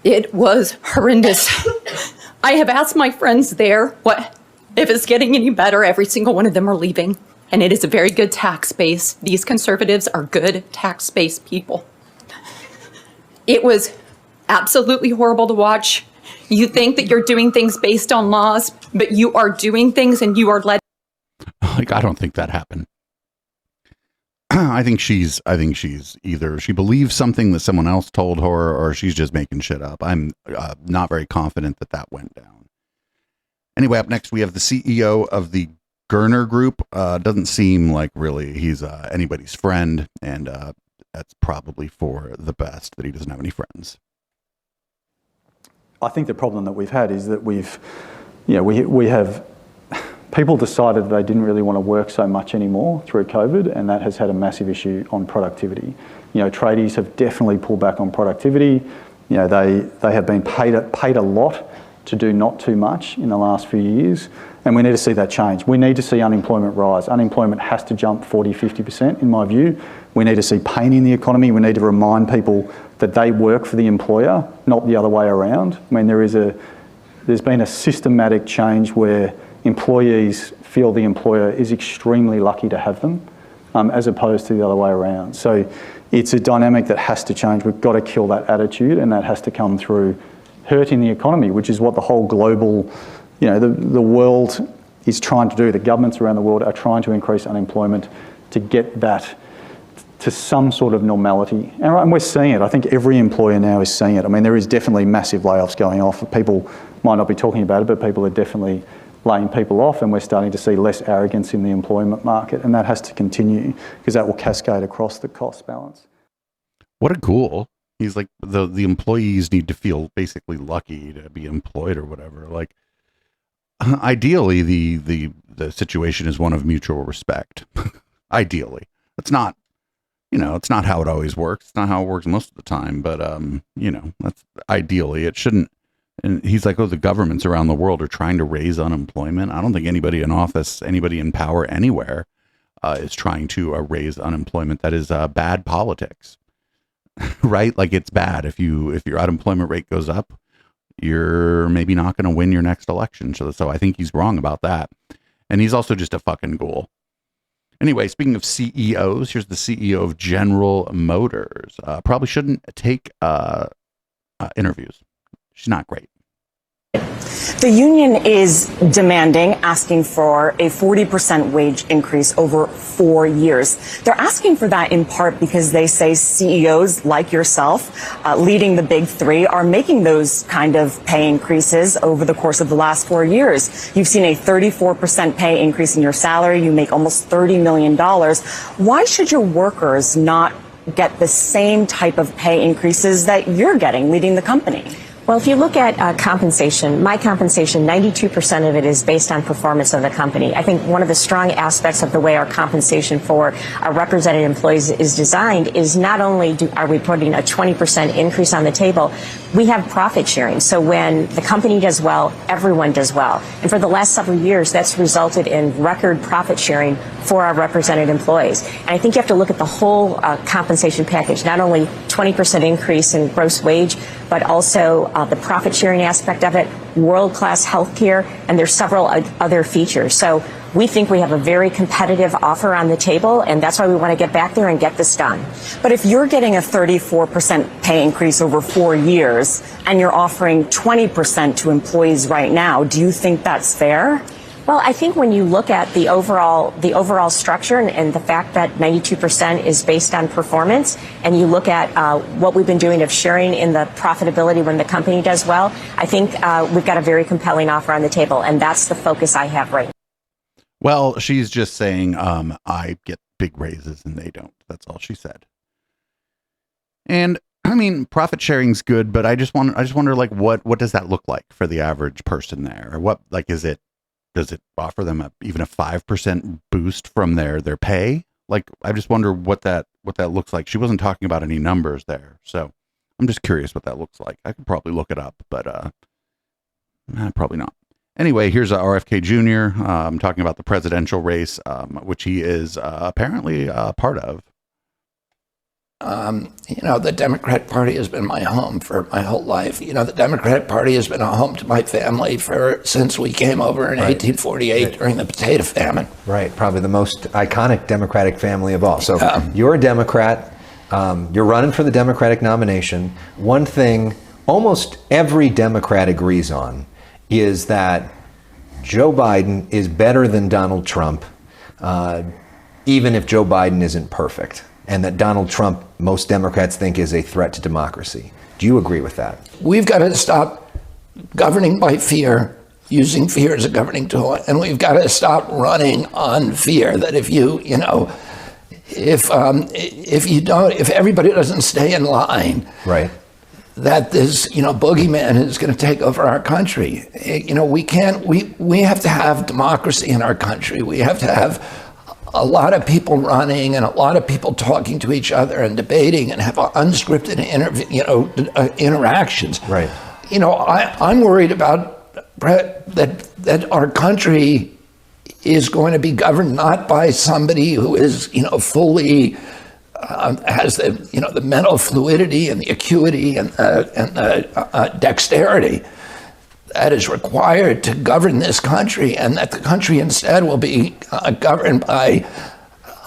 H: It was horrendous. I have asked my friends there what if it's getting any better. Every single one of them are leaving, and it is a very good tax base. These conservatives are good tax base people. It was absolutely horrible to watch. You think that you're doing things based on laws, but you are doing things and you are led.
D: Like, I don't think that happened. I think she's either she believes something that someone else told her, or she's just making shit up. I'm not very confident that went down. Anyway, up next we have the CEO of the Gerner Group. Doesn't seem like really he's anybody's friend, and that's probably for the best that he doesn't have any friends.
I: I think the problem that we've had is that we have people decided that they didn't really want to work so much anymore through COVID, and that has had a massive issue on productivity. Tradies have definitely pulled back on productivity. They have been paid a lot to do not too much in the last few years, and we need to see that change. We need to see unemployment rise. Unemployment has to jump 40, 50% in my view. We need to see pain in the economy. We need to remind people that they work for the employer, not the other way around. I mean, there's been a systematic change where employees feel the employer is extremely lucky to have them, as opposed to the other way around. So it's a dynamic that has to change. We've got to kill that attitude, and that has to come through hurting the economy, which is what the whole global, the world is trying to do. The governments around the world are trying to increase unemployment to get that to some sort of normality. And we're seeing it. I think every employer now is seeing it. I mean, there is definitely massive layoffs going off. People might not be talking about it, but people are definitely laying people off, and we're starting to see less arrogance in the employment market, and that has to continue because that will cascade across the cost balance.
D: What a ghoul. He's like, the employees need to feel basically lucky to be employed or whatever. Like, ideally, the situation is one of mutual respect. Ideally. It's not, it's not how it always works. It's not how it works most of the time, but, that's ideally it shouldn't. And he's like, oh, the governments around the world are trying to raise unemployment. I don't think anybody in office, anybody in power anywhere is trying to raise unemployment. That is bad politics, right? Like it's bad. If your unemployment rate goes up, you're maybe not going to win your next election. So I think he's wrong about that. And he's also just a fucking ghoul. Anyway, speaking of CEOs, here's the CEO of General Motors. Probably shouldn't take interviews. She's not great.
J: The union is asking for a 40% wage increase over 4 years. They're asking for that in part because they say CEOs like yourself, leading the big three, are making those kind of pay increases over the course of the last 4 years. You've seen a 34% pay increase in your salary. You make almost $30 million. Why should your workers not get the same type of pay increases that you're getting leading the company?
K: Well, if you look at compensation, my compensation, 92% of it is based on performance of the company. I think one of the strong aspects of the way our compensation for our represented employees is designed is not only are we putting a 20% increase on the table, we have profit sharing. So when the company does well, everyone does well. And for the last several years, that's resulted in record profit sharing for our represented employees. And I think you have to look at the whole compensation package, not only 20% increase in gross wage, but also the profit sharing aspect of it, world-class health care, and there's several other features. So we think we have a very competitive offer on the table, and that's why we want to get back there and get this done.
J: But if you're getting a 34% pay increase over 4 years and you're offering 20% to employees right now, do you think that's fair?
K: Well, I think when you look at the overall structure and the fact that 92% is based on performance, and you look at what we've been doing of sharing in the profitability when the company does well, I think we've got a very compelling offer on the table, and that's the focus I have right now.
D: Well, she's just saying, I get big raises and they don't. That's all she said. And I mean, profit sharing's good, but I just wonder, like, what does that look like for the average person there? Or what, like, does it offer them even a 5% boost from their pay? Like, I just wonder what that looks like. She wasn't talking about any numbers there. So I'm just curious what that looks like. I could probably look it up, but probably not. Anyway, here's RFK Jr. Talking about the presidential race, which he is apparently part of.
M: The Democratic Party has been my home for my whole life. The Democratic Party has been a home to my family since we came over in 1848 during the potato famine.
N: Right, probably the most iconic Democratic family of all. So you're a Democrat. You're running for the Democratic nomination. One thing almost every Democrat agrees on is that Joe Biden is better than Donald Trump, even if Joe Biden isn't perfect. And that Donald Trump, most Democrats think, is a threat to democracy. Do you agree with that?
M: We've got to stop governing by fear, using fear as a governing tool, and we've got to stop running on fear that if everybody doesn't stay in line,
N: right,
M: that this boogeyman is going to take over our country. We have to have democracy in our country. We have to have a lot of people running and a lot of people talking to each other and debating and have unscripted interactions.
N: Right.
M: I'm worried about that our country is going to be governed not by somebody who is fully has the mental fluidity and the acuity and the dexterity that is required to govern this country, and that the country instead will be governed by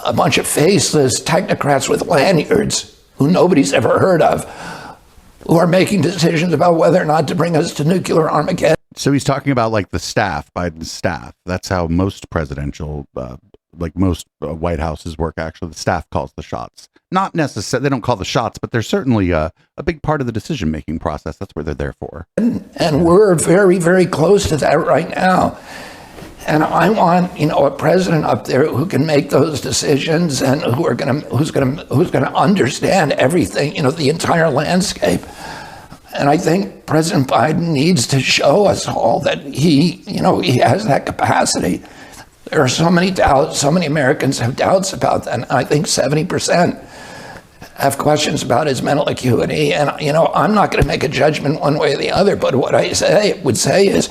M: a bunch of faceless technocrats with lanyards who nobody's ever heard of, who are making decisions about whether or not to bring us to nuclear Armageddon.
D: So he's talking about like the staff, Biden's staff. That's how most presidential, most White Houses work. Actually, the staff calls the shots. Not necessarily, they don't call the shots, but they're certainly a big part of the decision-making process. That's what they're there for.
M: And we're very, very close to that right now. And I want, a president up there who can make those decisions and who's going to understand everything, the entire landscape. And I think President Biden needs to show us all that he has that capacity. There are so many doubts. So many Americans have doubts about that. And I think 70% have questions about his mental acuity. And, I'm not going to make a judgment one way or the other, but what I would say is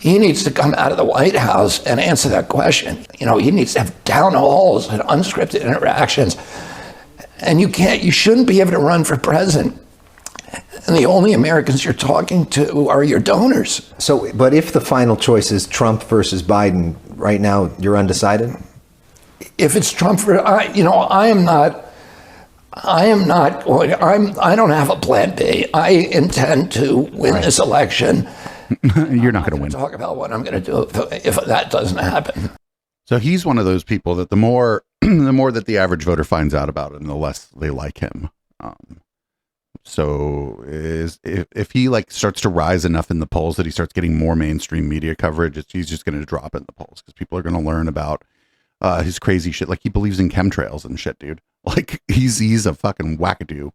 M: he needs to come out of the White House and answer that question. He needs to have town halls and unscripted interactions. And you shouldn't be able to run for president. And the only Americans you're talking to are your donors.
N: So, but if the final choice is Trump versus Biden, right now you're undecided?
M: If it's Trump, I don't have a plan B. I intend to win this election.
D: You're not going to win.
M: Talk about what I'm going to do if that doesn't happen.
D: So he's one of those people that the more that the average voter finds out about it, and the less they like him. So if he starts to rise enough in the polls that he starts getting more mainstream media coverage, he's just going to drop in the polls because people are going to learn about his crazy shit. Like, he believes in chemtrails and shit, dude. Like, he's a fucking wackadoo.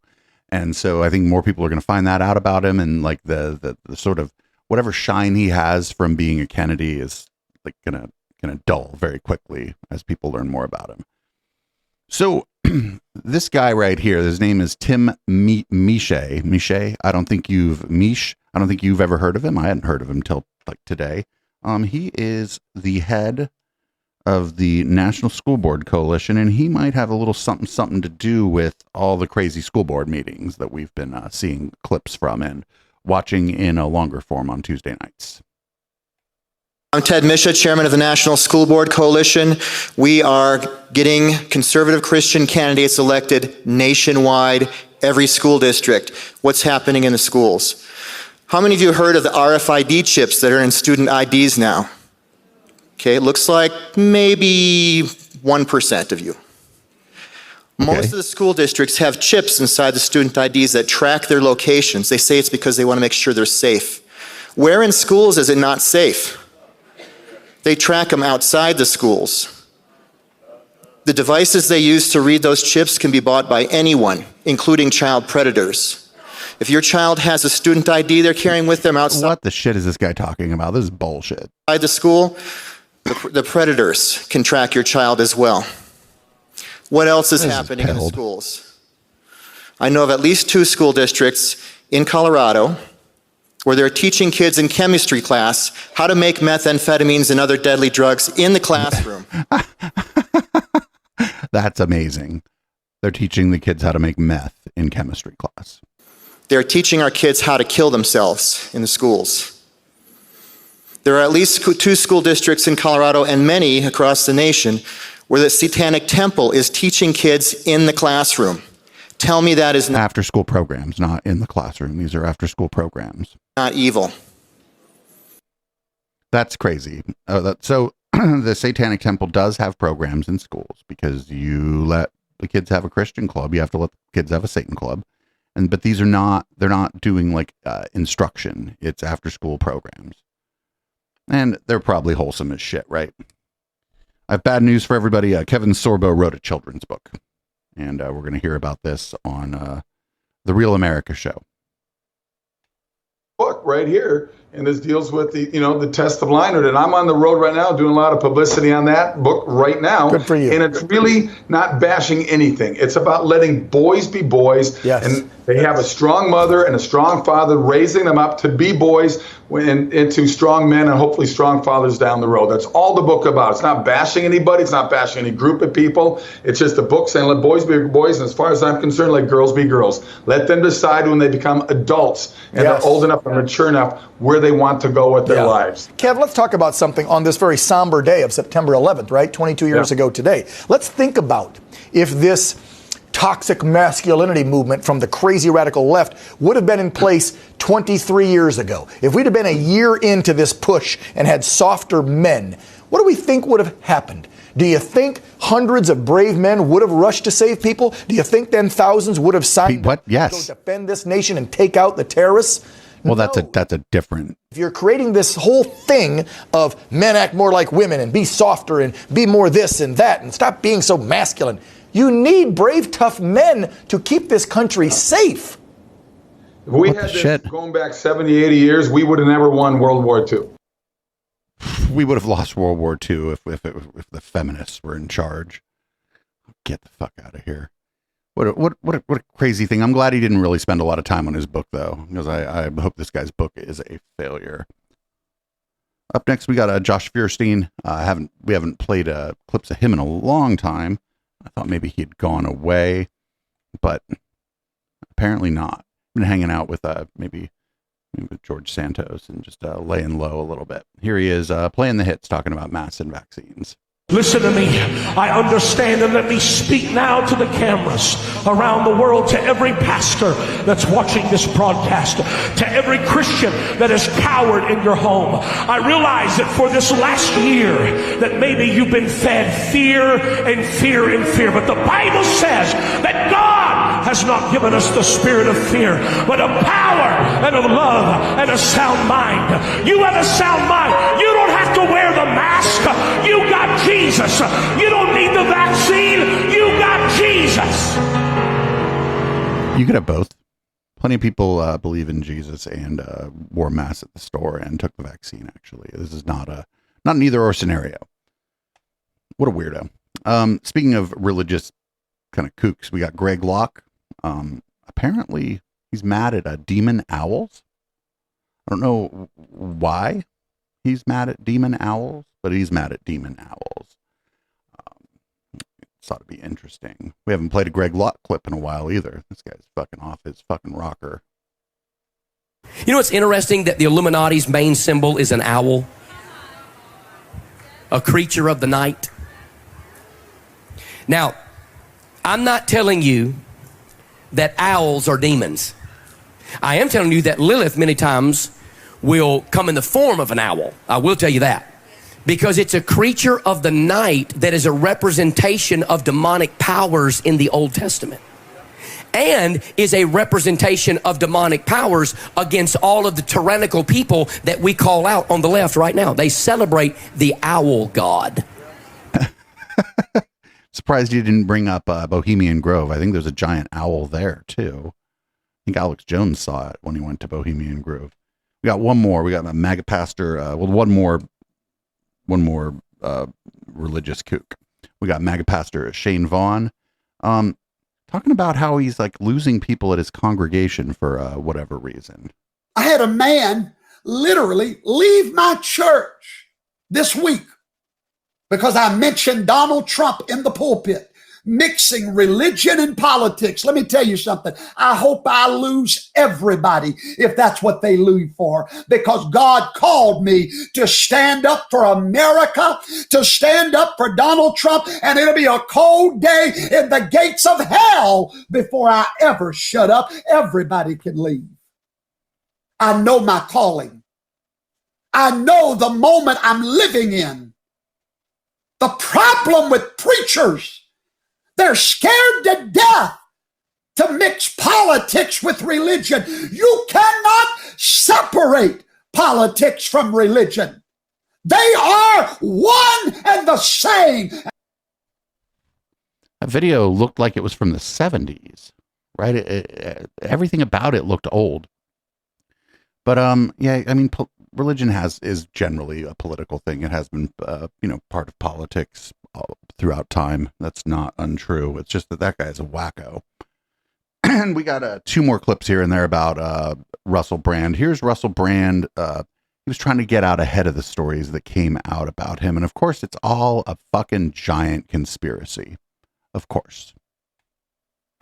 D: And so I think more people are going to find that out about him, and like the sort of whatever shine he has from being a Kennedy is like gonna dull very quickly as people learn more about him. So this guy right here, his name is Tim Miche. Miche. I don't think you've ever heard of him. I hadn't heard of him till like today. He is the head of the National School Board Coalition, and he might have a little something to do with all the crazy school board meetings that we've been seeing clips from and watching in a longer form on Tuesday nights.
O: I'm Ted Misha, chairman of the National School Board Coalition. We are getting conservative Christian candidates elected nationwide, every school district. What's happening in the schools? How many of you heard of the RFID chips that are in student IDs now? Okay, it looks like maybe 1% of you. Most of the school districts have chips inside the student IDs that track their locations. They say it's because they want to make sure they're safe. Where in schools is it not safe? They track them outside the schools. The devices they use to read those chips can be bought by anyone, including child predators. If your child has a student ID they're carrying with them outside...
D: What the shit is this guy talking about? This is bullshit.
O: ...the school, the predators can track your child as well. What else is happening in the schools? I know of at least 2 school districts in Colorado where they're teaching kids in chemistry class how to make methamphetamines and other deadly drugs in the classroom.
D: That's amazing. They're teaching the kids how to make meth in chemistry class.
O: They're teaching our kids how to kill themselves in the schools. There are at least 2 school districts in Colorado and many across the nation where the Satanic Temple is teaching kids in the classroom. Tell me that is not
D: after school programs, not in the classroom. These are after school programs.
O: Not evil.
D: That's crazy. So the Satanic Temple does have programs in schools because you let the kids have a Christian club. You have to let the kids have a Satan club. But they're not doing like instruction. It's after school programs. And they're probably wholesome as shit, right? I have bad news for everybody. Kevin Sorbo wrote a children's book. And we're going to hear about this on the Real America Show.
P: Book right here, and this deals with the test of blindness. And I'm on the road right now doing a lot of publicity on that book right now.
Q: Good for you.
P: And it's really not bashing anything. It's about letting boys be boys.
Q: Yes.
P: And they have a strong mother and a strong father raising them up to be boys into strong men and hopefully strong fathers down the road. That's all the book about. It's not bashing anybody. It's not bashing any group of people. It's just a book saying let boys be boys. And as far as I'm concerned, let girls be girls. Let them decide when they become adults and they're old enough and mature enough where they want to go with their lives.
Q: Kev, let's talk about something on this very somber day of September 11th, right? 22 years ago today. Let's think about if this toxic masculinity movement from the crazy radical left would have been in place 23 years ago. If we'd have been a year into this push and had softer men, what do we think would have happened? Do you think hundreds of brave men would have rushed to save people? Do you think then thousands would have signed up to go defend this nation and take out the terrorists?
D: Well, that's a different.
Q: If you're creating this whole thing of men act more like women and be softer and be more this and that and stop being so masculine, you need brave, tough men to keep this country safe.
P: If we had this going back 70, 80 years, we would have never won World War II.
D: We would have lost World War II if the feminists were in charge. Get the fuck out of here. What a crazy thing. I'm glad he didn't really spend a lot of time on his book, though, because I hope this guy's book is a failure. Up next, we got Josh Feuerstein. We haven't played clips of him in a long time. I thought maybe he had gone away, but apparently not. Been hanging out with maybe with George Santos and just laying low a little bit. Here he is playing the hits, talking about masks and vaccines.
R: Listen to me. I understand, and let me speak now to the cameras around the world, to every pastor that's watching this broadcast, to every Christian that has cowered in your home. I realize that for this last year that maybe you've been fed fear and fear and fear, but the Bible says that God has not given us the spirit of fear, but of power and of love and a sound mind. You have a sound mind. You don't have to wear the mask. You got Jesus. You don't need the vaccine. You got Jesus.
D: You could have both. Plenty of people believe in Jesus and wore masks at the store and took the vaccine, actually. This is not an either or scenario. What a weirdo. Speaking of religious kind of kooks, we got Greg Locke. Apparently, he's mad at demon owls. I don't know why he's mad at demon owls, but he's mad at demon owls. This ought to be interesting. We haven't played a Greg Locke clip in a while either. This guy's fucking off his fucking rocker.
S: You know what's interesting? That the Illuminati's main symbol is an owl, a creature of the night. Now, I'm not telling you that owls are demons. I am telling you that Lilith many times will come in the form of an owl. I will tell you that. Because it's a creature of the night that is a representation of demonic powers in the Old Testament. And is a representation of demonic powers against all of the tyrannical people that we call out on the left right now. They celebrate the owl god.
D: Surprised you didn't bring up Bohemian Grove. I think there's a giant owl there, too. I think Alex Jones saw it when he went to Bohemian Grove. We got one more. We got a MAGA pastor. One more religious kook. We got MAGA pastor Shane Vaughn talking about how he's like losing people at his congregation for whatever reason.
T: I had a man literally leave my church this week because I mentioned Donald Trump in the pulpit, mixing religion and politics. Let me tell you something. I hope I lose everybody if that's what they leave for, because God called me to stand up for America, to stand up for Donald Trump, and it'll be a cold day in the gates of hell before I ever shut up. Everybody can leave. I know my calling. I know the moment I'm living in. The problem with preachers, they're scared to death to mix politics with religion. You cannot separate politics from religion. They are one and the same.
D: That video looked like it was from the 70s, right? Everything about it looked old. But yeah, I mean, religion is generally a political thing. It has been, part of politics throughout time. That's not untrue. It's just that guy's a wacko. And we got two more clips here and there about Russell Brand. Here's Russell Brand. He was trying to get out ahead of the stories that came out about him. And of course, it's all a fucking giant conspiracy. Of course.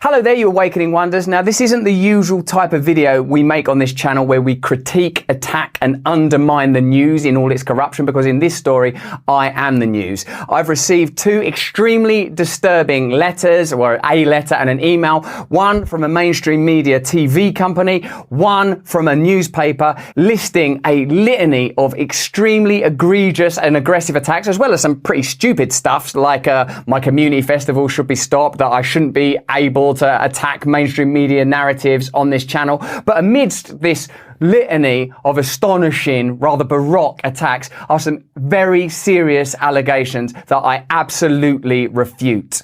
U: Hello there, you Awakening Wonders. Now, this isn't the usual type of video we make on this channel where we critique, attack, and undermine the news in all its corruption, because in this story, I am the news. I've received two extremely disturbing letters, or a letter and an email, one from a mainstream media TV company, one from a newspaper, listing a litany of extremely egregious and aggressive attacks, as well as some pretty stupid stuff, like my community festival should be stopped, that I shouldn't be able to attack mainstream media narratives on this channel. But amidst this litany of astonishing, rather baroque attacks are some very serious allegations that I absolutely refute.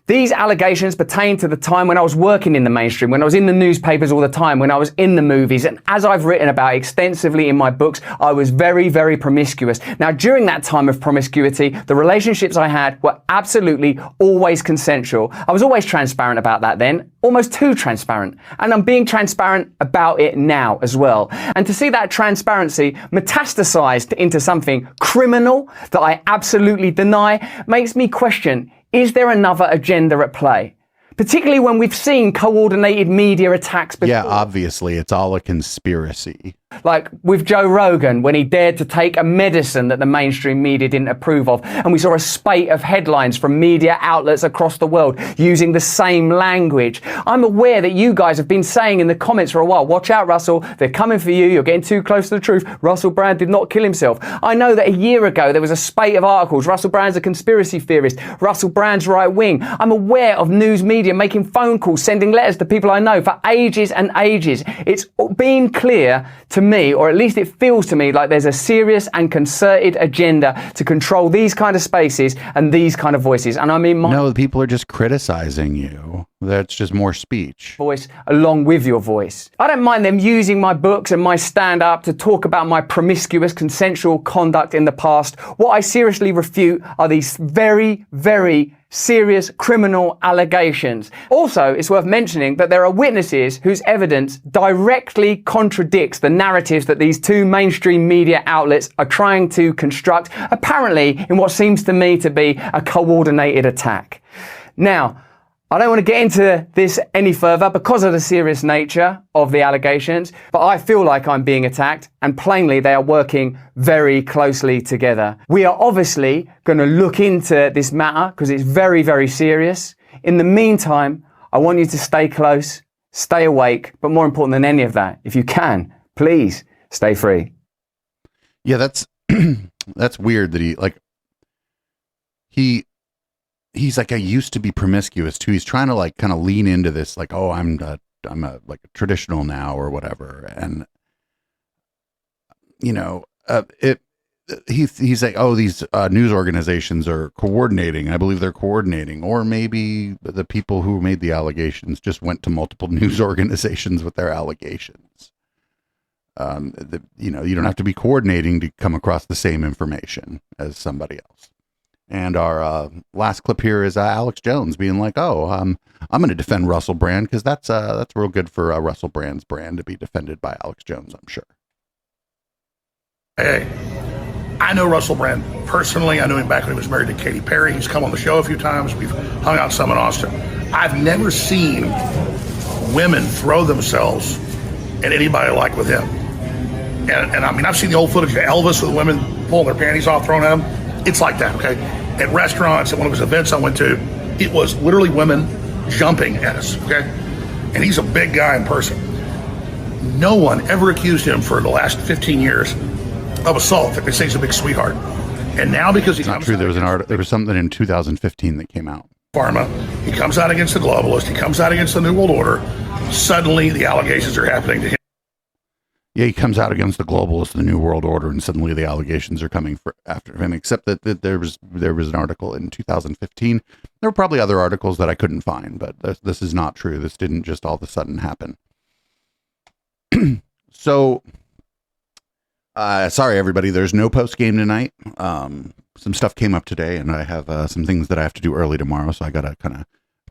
U: These allegations pertain to the time when I was working in the mainstream, when I was in the newspapers all the time, when I was in the movies, and as I've written about extensively in my books, I was very, very promiscuous. Now, during that time of promiscuity, the relationships I had were absolutely always consensual. I was always transparent about that then, almost too transparent. And I'm being transparent about it now as well. And to see that transparency metastasized into something criminal that I absolutely deny makes me question, is there another agenda at play? Particularly when we've seen coordinated media attacks before.
D: Yeah, obviously, it's all a conspiracy.
U: Like with Joe Rogan, when he dared to take a medicine that the mainstream media didn't approve of. And we saw a spate of headlines from media outlets across the world using the same language. I'm aware that you guys have been saying in the comments for a while, watch out, Russell, they're coming for you, you're getting too close to the truth. Russell Brand did not kill himself. I know that a year ago there was a spate of articles, Russell Brand's a conspiracy theorist, Russell Brand's right wing. I'm aware of news media making phone calls, sending letters to people I know for ages and ages. It's been clear to me, or at least it feels to me, like there's a serious and concerted agenda to control these kind of spaces and these kind of voices. And I mean,
D: no, people are just criticizing you. That's just more speech.
U: Voice along with your voice. I don't mind them using my books and my stand-up to talk about my promiscuous consensual conduct in the past. What I seriously refute are these very, very serious criminal allegations. Also, it's worth mentioning that there are witnesses whose evidence directly contradicts the narratives that these two mainstream media outlets are trying to construct, apparently in what seems to me to be a coordinated attack. Now, I don't want to get into this any further because of the serious nature of the allegations, but I feel like I'm being attacked, and plainly they are working very closely together. We are obviously going to look into this matter because it's very, very serious. In the meantime, I want you to stay close, stay awake, but more important than any of that, if you can, please stay free.
D: Yeah, that's that's weird that he's like, I used to be promiscuous too. He's trying to like kind of lean into this, like, oh, I'm a traditional now or whatever. And, you know, he's like, oh, these news organizations are coordinating. I believe they're coordinating. Or maybe the people who made the allegations just went to multiple news organizations with their allegations. You know, you don't have to be coordinating to come across the same information as somebody else. And our last clip here is Alex Jones being like, "Oh, I'm going to defend Russell Brand because that's real good for Russell Brand's brand to be defended by Alex Jones, I'm sure."
A: Hey, I know Russell Brand personally. I knew him back when he was married to Katy Perry. He's come on the show a few times. We've hung out some in Austin. I've never seen women throw themselves at anybody like with him. And I mean, I've seen the old footage of Elvis with women pulling their panties off, throwing at him. It's like that, okay? At restaurants, at one of his events I went to, it was literally women jumping at us, okay? And he's a big guy in person. No one ever accused him for the last 15 years of assault. They say he's a big sweetheart. And now because he
D: comes... Not true. There was something in 2015 that came out.
A: Pharma, he comes out against the globalist, he comes out against the New World Order. Suddenly the allegations are happening to him.
D: Yeah, he comes out against the globalists, the New World Order, and suddenly the allegations are coming after him, except that there was an article in 2015. There were probably other articles that I couldn't find, but this is not true. This didn't just all of a sudden happen. So, sorry, everybody, there's no post game tonight. Some stuff came up today, and I have some things that I have to do early tomorrow, so I got to kind of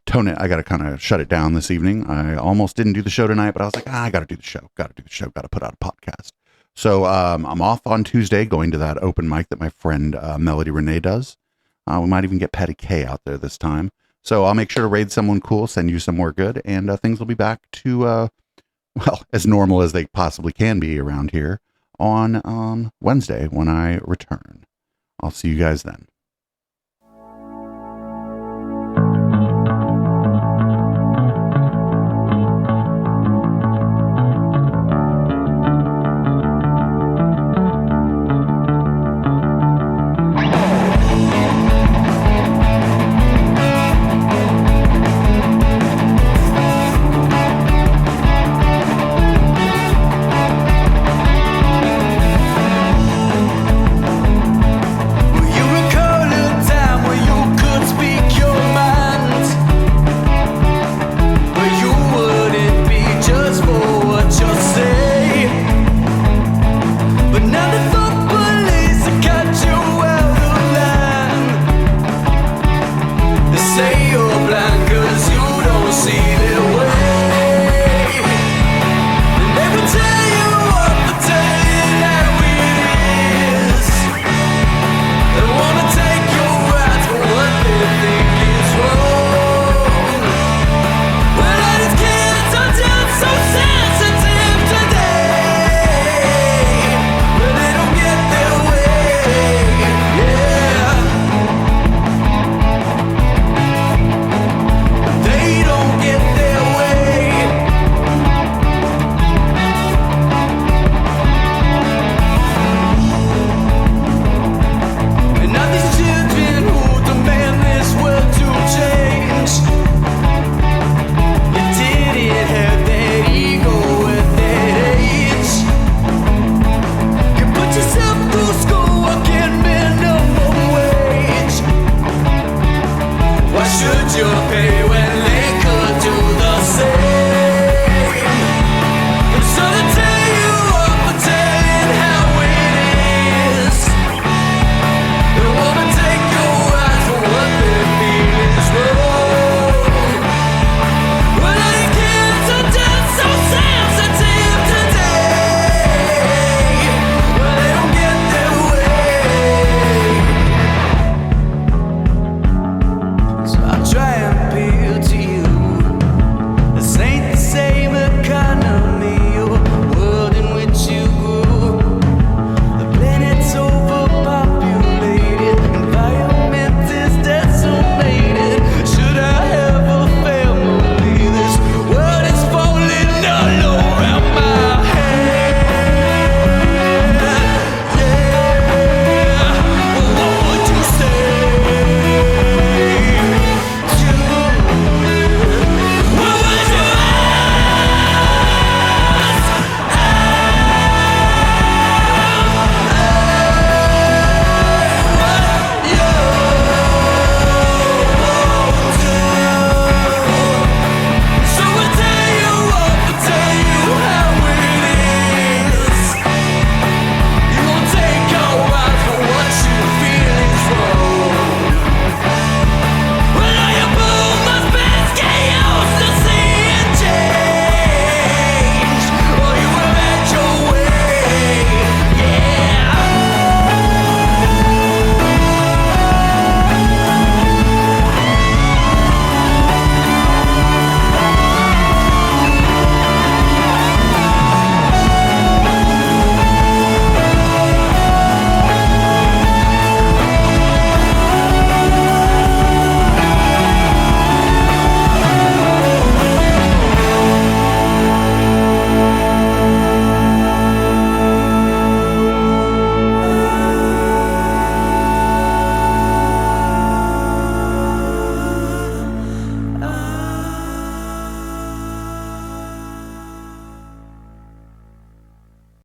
D: tone it. I got to kind of shut it down this evening. I almost didn't do the show tonight, but I was like, I got to do the show. Got to put out a podcast. So I'm off on Tuesday going to that open mic that my friend Melody Renee does. We might even get Patty K out there this time. So I'll make sure to raid someone cool, send you somewhere good, and things will be back to, well, as normal as they possibly can be around here on Wednesday when I return. I'll see you guys then.
V: You recall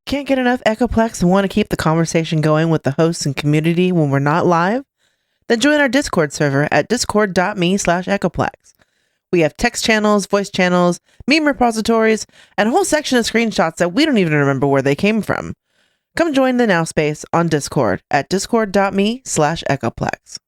B: Can't get enough Echoplex and want to keep the conversation going with the hosts and community when we're not live? Then join our Discord server at discord.me/Echoplex. We have text channels, voice channels, meme repositories, and a whole section of screenshots that we don't even remember where they came from. Come join the Now Space on Discord at discord.me/Echoplex.